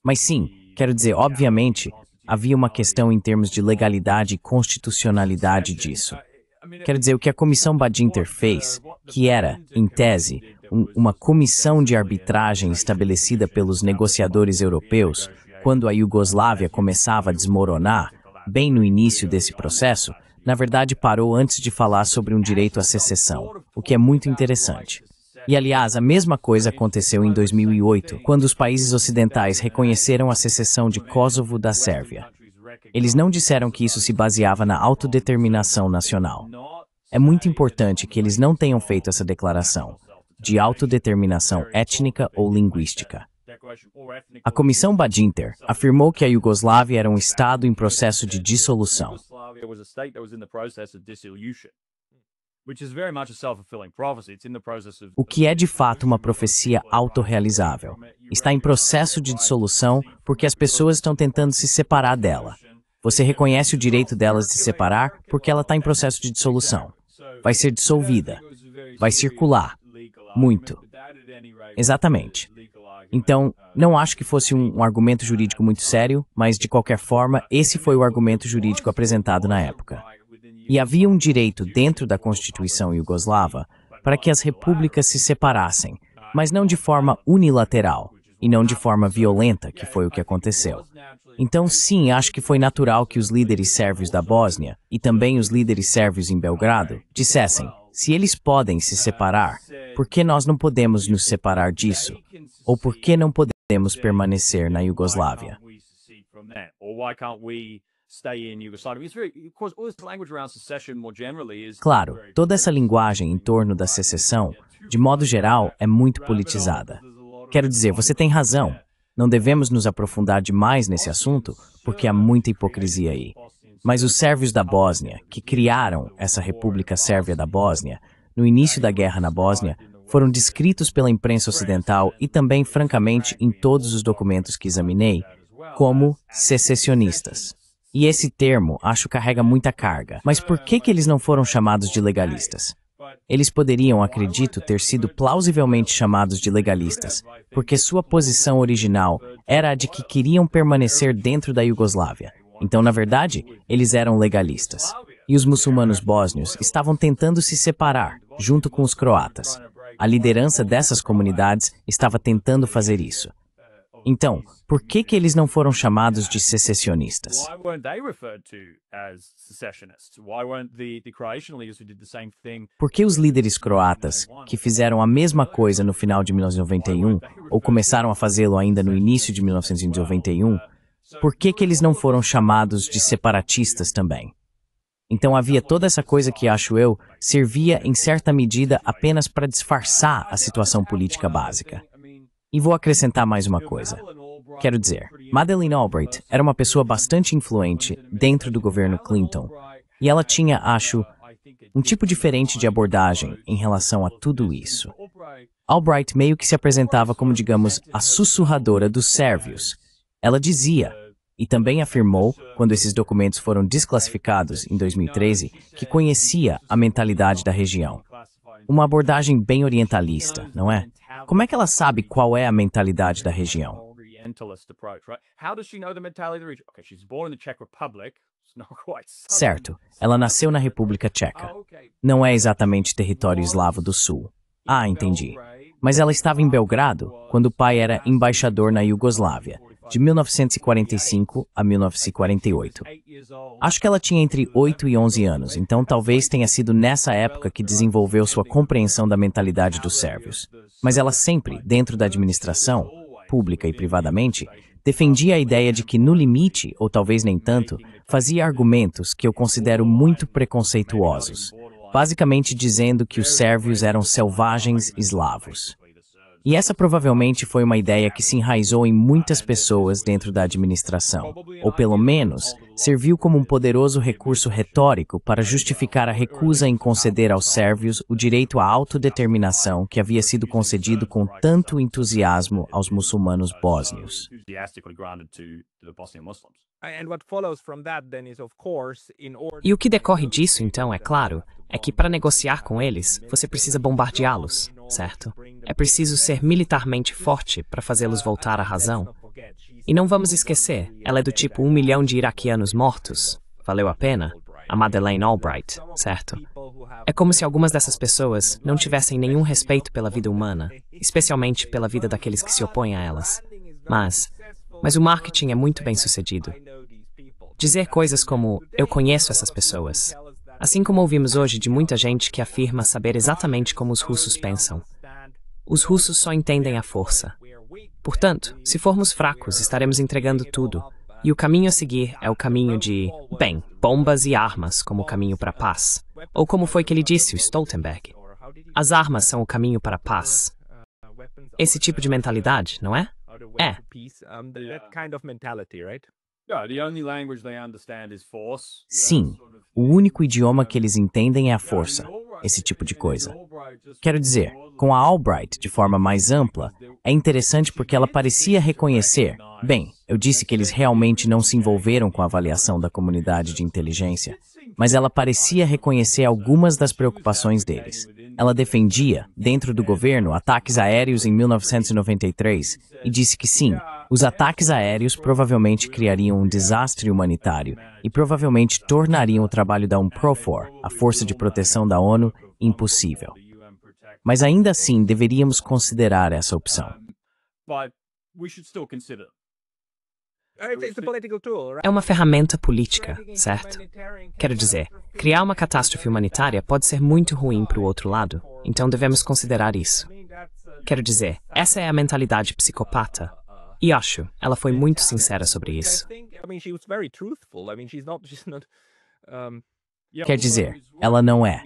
Mas sim, quero dizer, obviamente, havia uma questão em termos de legalidade e constitucionalidade disso. Quero dizer, o que a Comissão Badinter fez, que era, em tese, uma comissão de arbitragem estabelecida pelos negociadores europeus, quando a Iugoslávia começava a desmoronar, bem no início desse processo, na verdade parou antes de falar sobre um direito à secessão, o que é muito interessante. E, aliás, a mesma coisa aconteceu em 2008, quando os países ocidentais reconheceram a secessão de Kosovo da Sérvia. Eles não disseram que isso se baseava na autodeterminação nacional. É muito importante que eles não tenham feito essa declaração, de autodeterminação étnica ou linguística. A Comissão Badinter afirmou que a Iugoslávia era um Estado em processo de dissolução. O que é de fato uma profecia autorrealizável. Está em processo de dissolução porque as pessoas estão tentando se separar dela. Você reconhece o direito delas de se separar porque ela está em processo de dissolução. Vai ser dissolvida. Vai circular. Muito. Exatamente. Então, não acho que fosse um argumento jurídico muito sério, mas, de qualquer forma, esse foi o argumento jurídico apresentado na época. E havia um direito dentro da Constituição iugoslava para que as repúblicas se separassem, mas não de forma unilateral, e não de forma violenta, que foi o que aconteceu. Então, sim, acho que foi natural que os líderes sérvios da Bósnia, e também os líderes sérvios em Belgrado, dissessem, se eles podem se separar, por que nós não podemos nos separar disso? Ou por que não podemos permanecer na Iugoslávia? Claro, toda essa linguagem em torno da secessão, de modo geral, é muito politizada. Quero dizer, você tem razão. Não devemos nos aprofundar demais nesse assunto, porque há muita hipocrisia aí. Mas os sérvios da Bósnia, que criaram essa República Sérvia da Bósnia, no início da guerra na Bósnia, foram descritos pela imprensa ocidental e também, francamente, em todos os documentos que examinei, como secessionistas. E esse termo, acho, carrega muita carga. Mas por que eles não foram chamados de legalistas? Eles poderiam, acredito, ter sido plausivelmente chamados de legalistas, porque sua posição original era a de que queriam permanecer dentro da Iugoslávia. Então, na verdade, eles eram legalistas. e os muçulmanos bósnios estavam tentando se separar, junto com os croatas. A liderança dessas comunidades estava tentando fazer isso. Então, por que eles não foram chamados de secessionistas? Por que os líderes croatas, que fizeram a mesma coisa no final de 1991, ou começaram a fazê-lo ainda no início de 1991, por que eles não foram chamados de separatistas também? Então havia toda essa coisa que, acho eu, servia em certa medida apenas para disfarçar a situação política básica. E vou acrescentar mais uma coisa. Quero dizer, Madeleine Albright era uma pessoa bastante influente dentro do governo Clinton, e ela tinha, acho, um tipo diferente de abordagem em relação a tudo isso. Albright meio que se apresentava como, digamos, a sussurradora dos sérvios. Ela dizia, e também afirmou, quando esses documentos foram desclassificados em 2013, que conhecia a mentalidade da região. Uma abordagem bem orientalista, não é? Como é que ela sabe qual é a mentalidade da região? Certo, ela nasceu na República Tcheca. Não é exatamente território eslavo do sul. Ah, entendi. Mas ela estava em Belgrado quando o pai era embaixador na Iugoslávia, de 1945 a 1948. Acho que ela tinha entre 8 e 11 anos, então talvez tenha sido nessa época que desenvolveu sua compreensão da mentalidade dos sérvios. Mas ela sempre, dentro da administração, pública e privadamente, defendia a ideia de que, no limite, ou talvez nem tanto, fazia argumentos que eu considero muito preconceituosos, basicamente dizendo que os sérvios eram selvagens eslavos. E essa provavelmente foi uma ideia que se enraizou em muitas pessoas dentro da administração, ou pelo menos serviu como um poderoso recurso retórico para justificar a recusa em conceder aos sérvios o direito à autodeterminação que havia sido concedido com tanto entusiasmo aos muçulmanos bósnios. E o que decorre disso, então, é claro, é que para negociar com eles, você precisa bombardeá-los, certo? É preciso ser militarmente forte para fazê-los voltar à razão. E não vamos esquecer, ela é do tipo 1 milhão de iraquianos mortos. Valeu a pena? A Madeleine Albright, certo? É como se algumas dessas pessoas não tivessem nenhum respeito pela vida humana, especialmente pela vida daqueles que se opõem a elas. Mas o marketing é muito bem sucedido. Dizer coisas como, eu conheço essas pessoas. Assim como ouvimos hoje de muita gente que afirma saber exatamente como os russos pensam. Os russos só entendem a força. Portanto, se formos fracos, estaremos entregando tudo. E o caminho a seguir é o caminho de, bem, bombas e armas como o caminho para a paz. Ou como foi que ele disse, o Stoltenberg. As armas são o caminho para a paz. Esse tipo de mentalidade, não é? É. Sim, o único idioma que eles entendem é a força, esse tipo de coisa. Quero dizer, com a Albright, de forma mais ampla, é interessante porque ela parecia reconhecer, bem, eu disse que eles realmente não se envolveram com a avaliação da comunidade de inteligência, mas ela parecia reconhecer algumas das preocupações deles. Ela defendia, dentro do governo, ataques aéreos em 1993 e disse que sim, os ataques aéreos provavelmente criariam um desastre humanitário e provavelmente tornariam o trabalho da UNPROFOR, a Força de Proteção da ONU, impossível. Mas ainda assim deveríamos considerar essa opção. É uma ferramenta política, certo? Quero dizer, criar uma catástrofe humanitária pode ser muito ruim para o outro lado, então devemos considerar isso. Quero dizer, essa é a mentalidade psicopata. E acho, ela foi muito sincera sobre isso. Quer dizer, ela não é.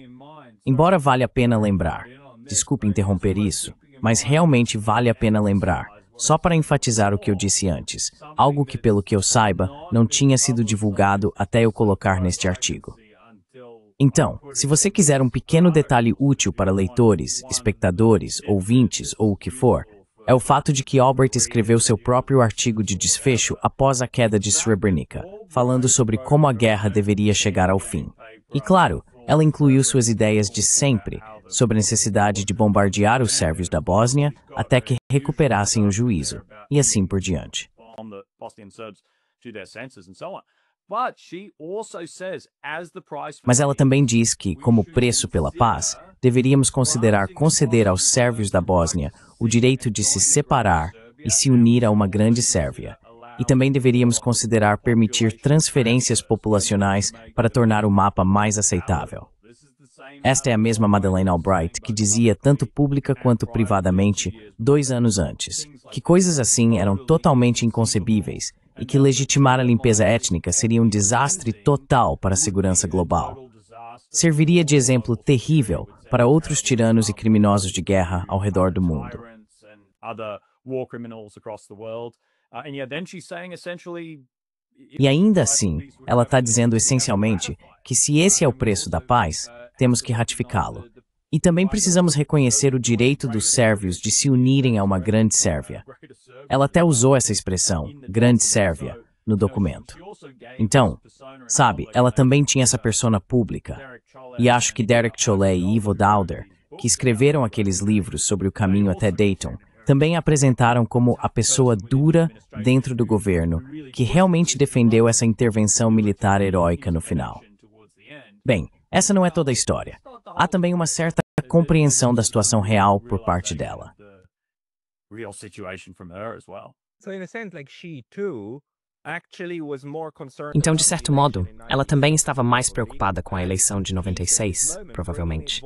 Embora valha a pena lembrar, desculpe interromper isso, mas realmente vale a pena lembrar, só para enfatizar o que eu disse antes, algo que, pelo que eu saiba, não tinha sido divulgado até eu colocar neste artigo. Então, se você quiser um pequeno detalhe útil para leitores, espectadores, ouvintes ou o que for, é o fato de que Albright escreveu seu próprio artigo de desfecho após a queda de Srebrenica, falando sobre como a guerra deveria chegar ao fim. E claro, ela incluiu suas ideias de sempre sobre a necessidade de bombardear os sérvios da Bósnia até que recuperassem o juízo, e assim por diante. Mas ela também diz que, como preço pela paz, deveríamos considerar conceder aos sérvios da Bósnia o direito de se separar e se unir a uma grande Sérvia. E também deveríamos considerar permitir transferências populacionais para tornar o mapa mais aceitável. Esta é a mesma Madeleine Albright que dizia, tanto pública quanto privadamente, 2 anos antes, que coisas assim eram totalmente inconcebíveis e que legitimar a limpeza étnica seria um desastre total para a segurança global. Serviria de exemplo terrível para outros tiranos e criminosos de guerra ao redor do mundo. E ainda assim, ela está dizendo essencialmente que se esse é o preço da paz, temos que ratificá-lo. E também precisamos reconhecer o direito dos sérvios de se unirem a uma grande Sérvia. Ela até usou essa expressão, grande Sérvia, no documento. Então, sabe, ela também tinha essa persona pública. E acho que Derek Chollet e Ivo Daalder, que escreveram aqueles livros sobre o caminho até Dayton, também a apresentaram como a pessoa dura dentro do governo que realmente defendeu essa intervenção militar heróica no final. Bem, essa não é toda a história. Há também uma certa compreensão da situação real por parte dela. Então, de certo modo, ela também estava mais preocupada com a eleição de 96, provavelmente.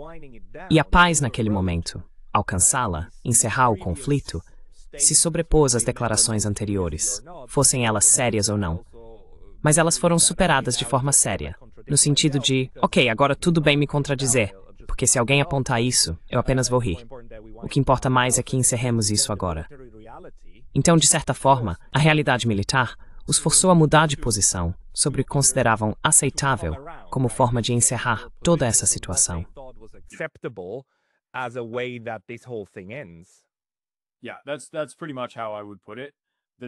E a paz naquele momento, alcançá-la, encerrar o conflito, se sobrepôs às declarações anteriores, fossem elas sérias ou não. Mas elas foram superadas de forma séria, no sentido de, ok, agora tudo bem me contradizer, porque se alguém apontar isso, eu apenas vou rir. O que importa mais é que encerremos isso agora. Então, de certa forma, a realidade militar os forçou a mudar de posição sobre o que consideravam aceitável como forma de encerrar toda essa situação.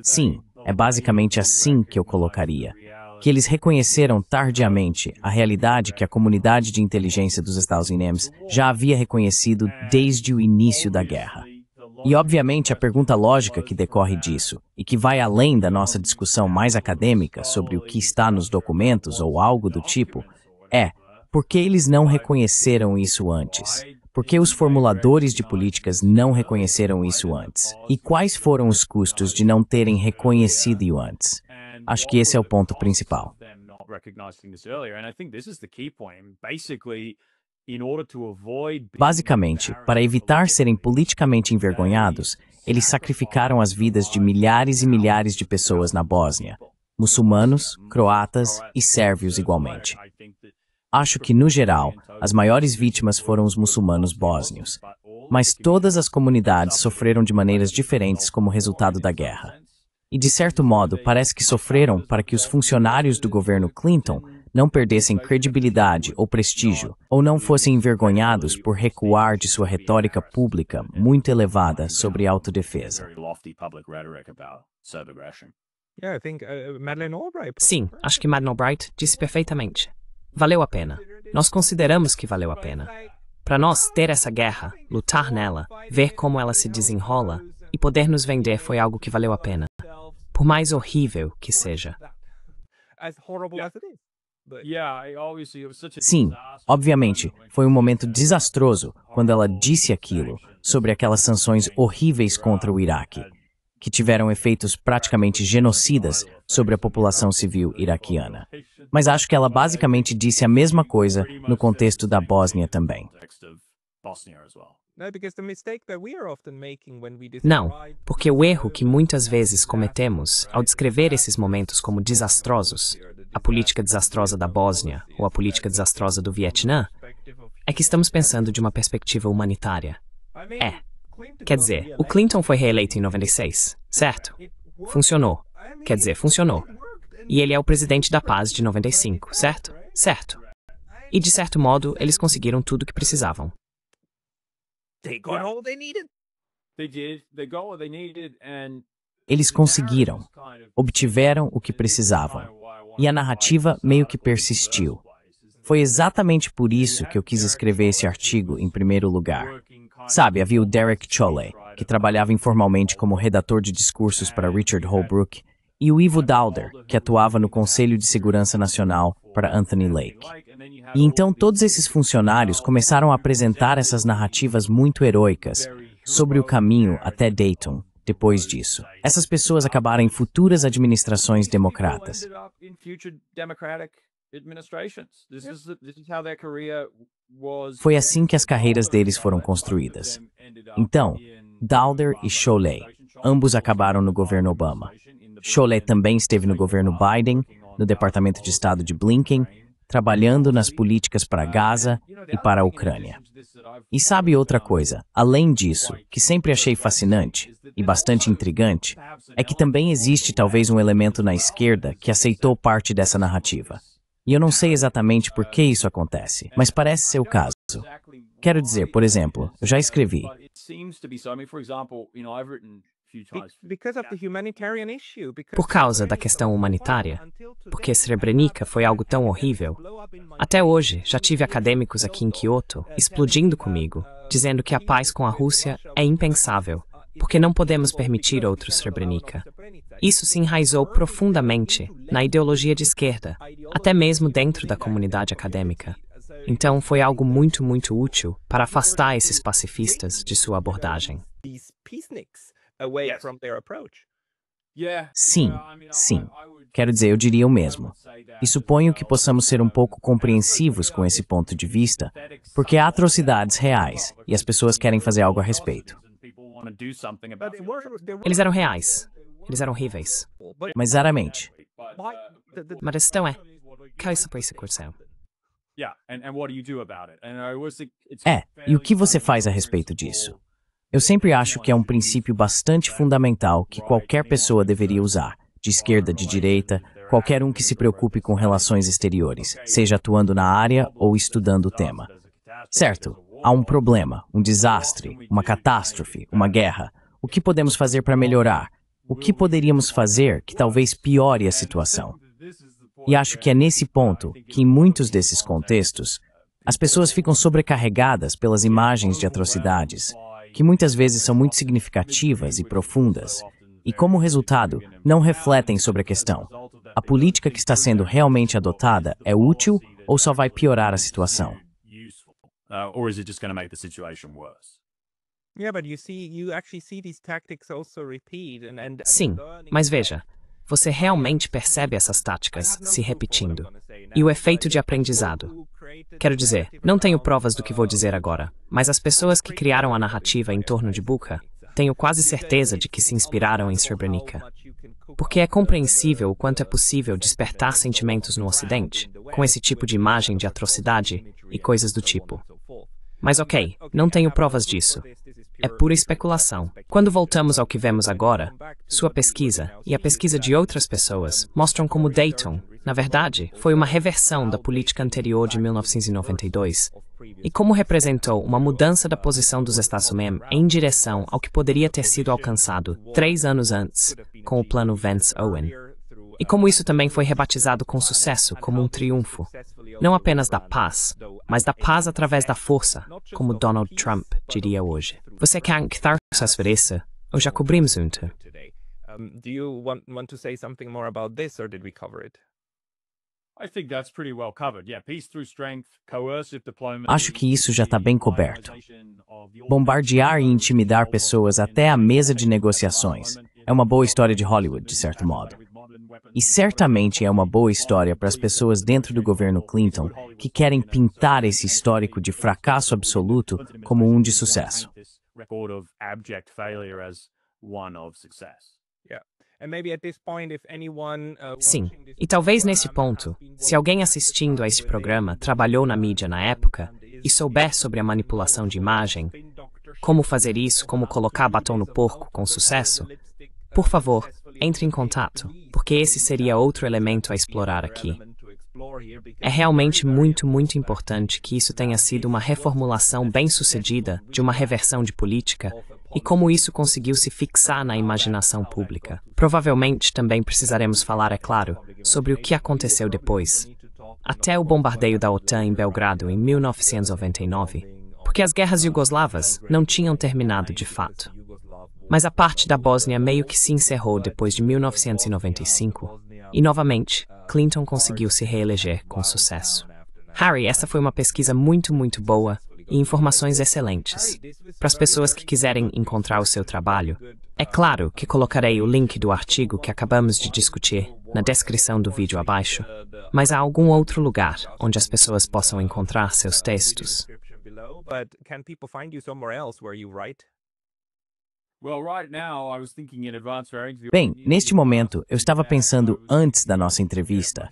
Sim, é basicamente assim que eu colocaria. Que eles reconheceram tardiamente a realidade que a comunidade de inteligência dos Estados Unidos já havia reconhecido desde o início da guerra. E, obviamente, a pergunta lógica que decorre disso, e que vai além da nossa discussão mais acadêmica sobre o que está nos documentos ou algo do tipo, é: por que eles não reconheceram isso antes? Por que os formuladores de políticas não reconheceram isso antes? E quais foram os custos de não terem reconhecido antes? Acho que esse é o ponto principal. Basicamente, para evitar serem politicamente envergonhados, eles sacrificaram as vidas de milhares e milhares de pessoas na Bósnia, muçulmanos, croatas e sérvios igualmente. Acho que, no geral, as maiores vítimas foram os muçulmanos bósnios, mas todas as comunidades sofreram de maneiras diferentes como resultado da guerra. E, de certo modo, parece que sofreram para que os funcionários do governo Clinton não perdessem credibilidade ou prestígio, ou não fossem envergonhados por recuar de sua retórica pública muito elevada sobre autodefesa. Sim, acho que Madeleine Albright disse perfeitamente. Valeu a pena. Nós consideramos que valeu a pena. Para nós, ter essa guerra, lutar nela, ver como ela se desenrola e poder nos vender foi algo que valeu a pena. Por mais horrível que seja. Sim, obviamente, foi um momento desastroso quando ela disse aquilo sobre aquelas sanções horríveis contra o Iraque, que tiveram efeitos praticamente genocidas sobre a população civil iraquiana. Mas acho que ela basicamente disse a mesma coisa no contexto da Bósnia também. Não, porque o erro que muitas vezes cometemos ao descrever esses momentos como desastrosos, a política desastrosa da Bósnia ou a política desastrosa do Vietnã, é que estamos pensando de uma perspectiva humanitária. Quer dizer, o Clinton foi reeleito em 96, certo? Funcionou. Quer dizer, funcionou. E ele é o presidente da paz de 95, certo? Certo. E, de certo modo, eles conseguiram tudo o que precisavam. Eles conseguiram, obtiveram o que precisavam, e a narrativa meio que persistiu. Foi exatamente por isso que eu quis escrever esse artigo em primeiro lugar. Sabe, havia o Derek Chollet, que trabalhava informalmente como redator de discursos para Richard Holbrooke, e o Ivo Daalder, que atuava no Conselho de Segurança Nacional para Anthony Lake. E então todos esses funcionários começaram a apresentar essas narrativas muito heroicas sobre o caminho até Dayton. Depois disso, essas pessoas acabaram em futuras administrações democratas. Foi assim que as carreiras deles foram construídas. Então, Daalder e Sholay, ambos acabaram no governo Obama. Sholay também esteve no governo Biden, no Departamento de Estado de Blinken, trabalhando nas políticas para Gaza e para a Ucrânia. E sabe outra coisa, além disso, que sempre achei fascinante e bastante intrigante, é que também existe talvez um elemento na esquerda que aceitou parte dessa narrativa. E eu não sei exatamente por que isso acontece, mas parece ser o caso. Quero dizer, por exemplo, eu já escrevi. Por causa da questão humanitária, porque Srebrenica foi algo tão horrível. Até hoje, já tive acadêmicos aqui em Kyoto explodindo comigo, dizendo que a paz com a Rússia é impensável, porque não podemos permitir outro Srebrenica. Isso se enraizou profundamente na ideologia de esquerda, até mesmo dentro da comunidade acadêmica. Então, foi algo muito, muito útil para afastar esses pacifistas de sua abordagem. Sim, sim. Quero dizer, eu diria o mesmo. E suponho que possamos ser um pouco compreensivos com esse ponto de vista, porque há atrocidades reais e as pessoas querem fazer algo a respeito. Eles eram reais. Eles eram horríveis. Mas raramente. Mas a questão é, qual é essa persecução? E o que você faz a respeito disso? Eu sempre acho que é um princípio bastante fundamental que qualquer pessoa deveria usar, de esquerda, de direita, qualquer um que se preocupe com relações exteriores, seja atuando na área ou estudando o tema. Certo, há um problema, um desastre, uma catástrofe, uma guerra. O que podemos fazer para melhorar? O que poderíamos fazer que talvez piore a situação? E acho que é nesse ponto que, em muitos desses contextos, as pessoas ficam sobrecarregadas pelas imagens de atrocidades, que muitas vezes são muito significativas e profundas, e como resultado, não refletem sobre a questão. A política que está sendo realmente adotada é útil ou só vai piorar a situação? Sim, mas veja, você realmente percebe essas táticas se repetindo. E o efeito de aprendizado. Quero dizer, não tenho provas do que vou dizer agora, mas as pessoas que criaram a narrativa em torno de Bucha, tenho quase certeza de que se inspiraram em Srebrenica. Porque é compreensível o quanto é possível despertar sentimentos no Ocidente, com esse tipo de imagem de atrocidade e coisas do tipo. Mas ok, não tenho provas disso. É pura especulação. Quando voltamos ao que vemos agora, sua pesquisa e a pesquisa de outras pessoas mostram como Dayton, na verdade, foi uma reversão da política anterior de 1992 e como representou uma mudança da posição dos Estados Unidos em direção ao que poderia ter sido alcançado 3 anos antes com o plano Vance-Owen. E como isso também foi rebatizado com sucesso como um triunfo, não apenas da paz, mas da paz através da força, como Donald Trump diria hoje. Você quer que sobre isso? Ou já cobrimos junto? Do you want to say something more about this, or did we cover it? Acho que isso já está bem coberto. Bombardear e intimidar pessoas até a mesa de negociações é uma boa história de Hollywood, de certo modo. E certamente é uma boa história para as pessoas dentro do governo Clinton que querem pintar esse histórico de fracasso absoluto como um de sucesso. Sim, e talvez nesse ponto, se alguém assistindo a esse programa trabalhou na mídia na época e souber sobre a manipulação de imagem, como fazer isso, como colocar batom no porco com sucesso, por favor, entre em contato, porque esse seria outro elemento a explorar aqui. É realmente muito, muito importante que isso tenha sido uma reformulação bem-sucedida de uma reversão de política e como isso conseguiu se fixar na imaginação pública. Provavelmente também precisaremos falar, é claro, sobre o que aconteceu depois, até o bombardeio da OTAN em Belgrado em 1999, porque as guerras iugoslavas não tinham terminado de fato. mas a parte da Bósnia meio que se encerrou depois de 1995, e novamente, Clinton conseguiu se reeleger com sucesso. Harry, essa foi uma pesquisa muito boa e informações excelentes. Para as pessoas que quiserem encontrar o seu trabalho, é claro que colocarei o link do artigo que acabamos de discutir na descrição do vídeo abaixo, mas há algum outro lugar onde as pessoas possam encontrar seus textos? Bem, neste momento, eu estava pensando antes da nossa entrevista.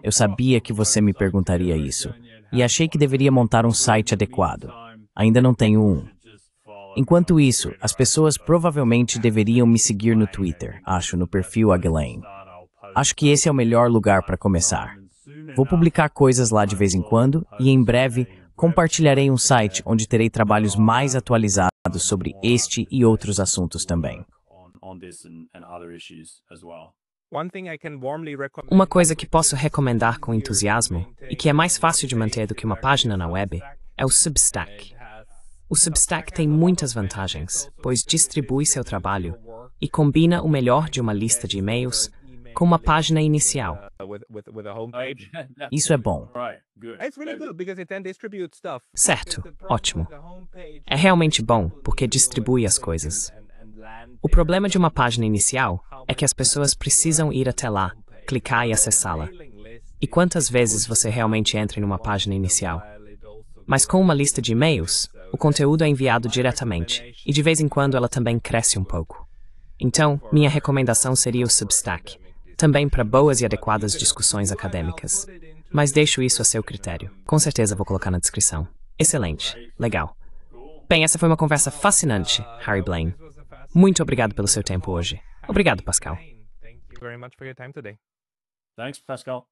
Eu sabia que você me perguntaria isso, e achei que deveria montar um site adequado. Ainda não tenho um. Enquanto isso, as pessoas provavelmente deveriam me seguir no Twitter, acho, no perfil Aglain. Acho que esse é o melhor lugar para começar. Vou publicar coisas lá de vez em quando, e em breve, compartilharei um site onde terei trabalhos mais atualizados sobre este e outros assuntos também. Uma coisa que posso recomendar com entusiasmo, e que é mais fácil de manter do que uma página na web, é o Substack. O Substack tem muitas vantagens, pois distribui seu trabalho e combina o melhor de uma lista de e-mails com uma página inicial. Isso é bom. Certo, ótimo. É realmente bom, porque distribui as coisas. O problema de uma página inicial é que as pessoas precisam ir até lá, clicar e acessá-la. E quantas vezes você realmente entra em uma página inicial? Mas com uma lista de e-mails, o conteúdo é enviado diretamente, e de vez em quando ela também cresce um pouco. Então, minha recomendação seria o Substack, também para boas e adequadas discussões acadêmicas. Mas deixo isso a seu critério. Com certeza vou colocar na descrição. Excelente. Legal. Bem, essa foi uma conversa fascinante, Harry Blaine. Muito obrigado pelo seu tempo hoje. Obrigado, Pascal. Thank you very much for your time today. Thanks, Pascal.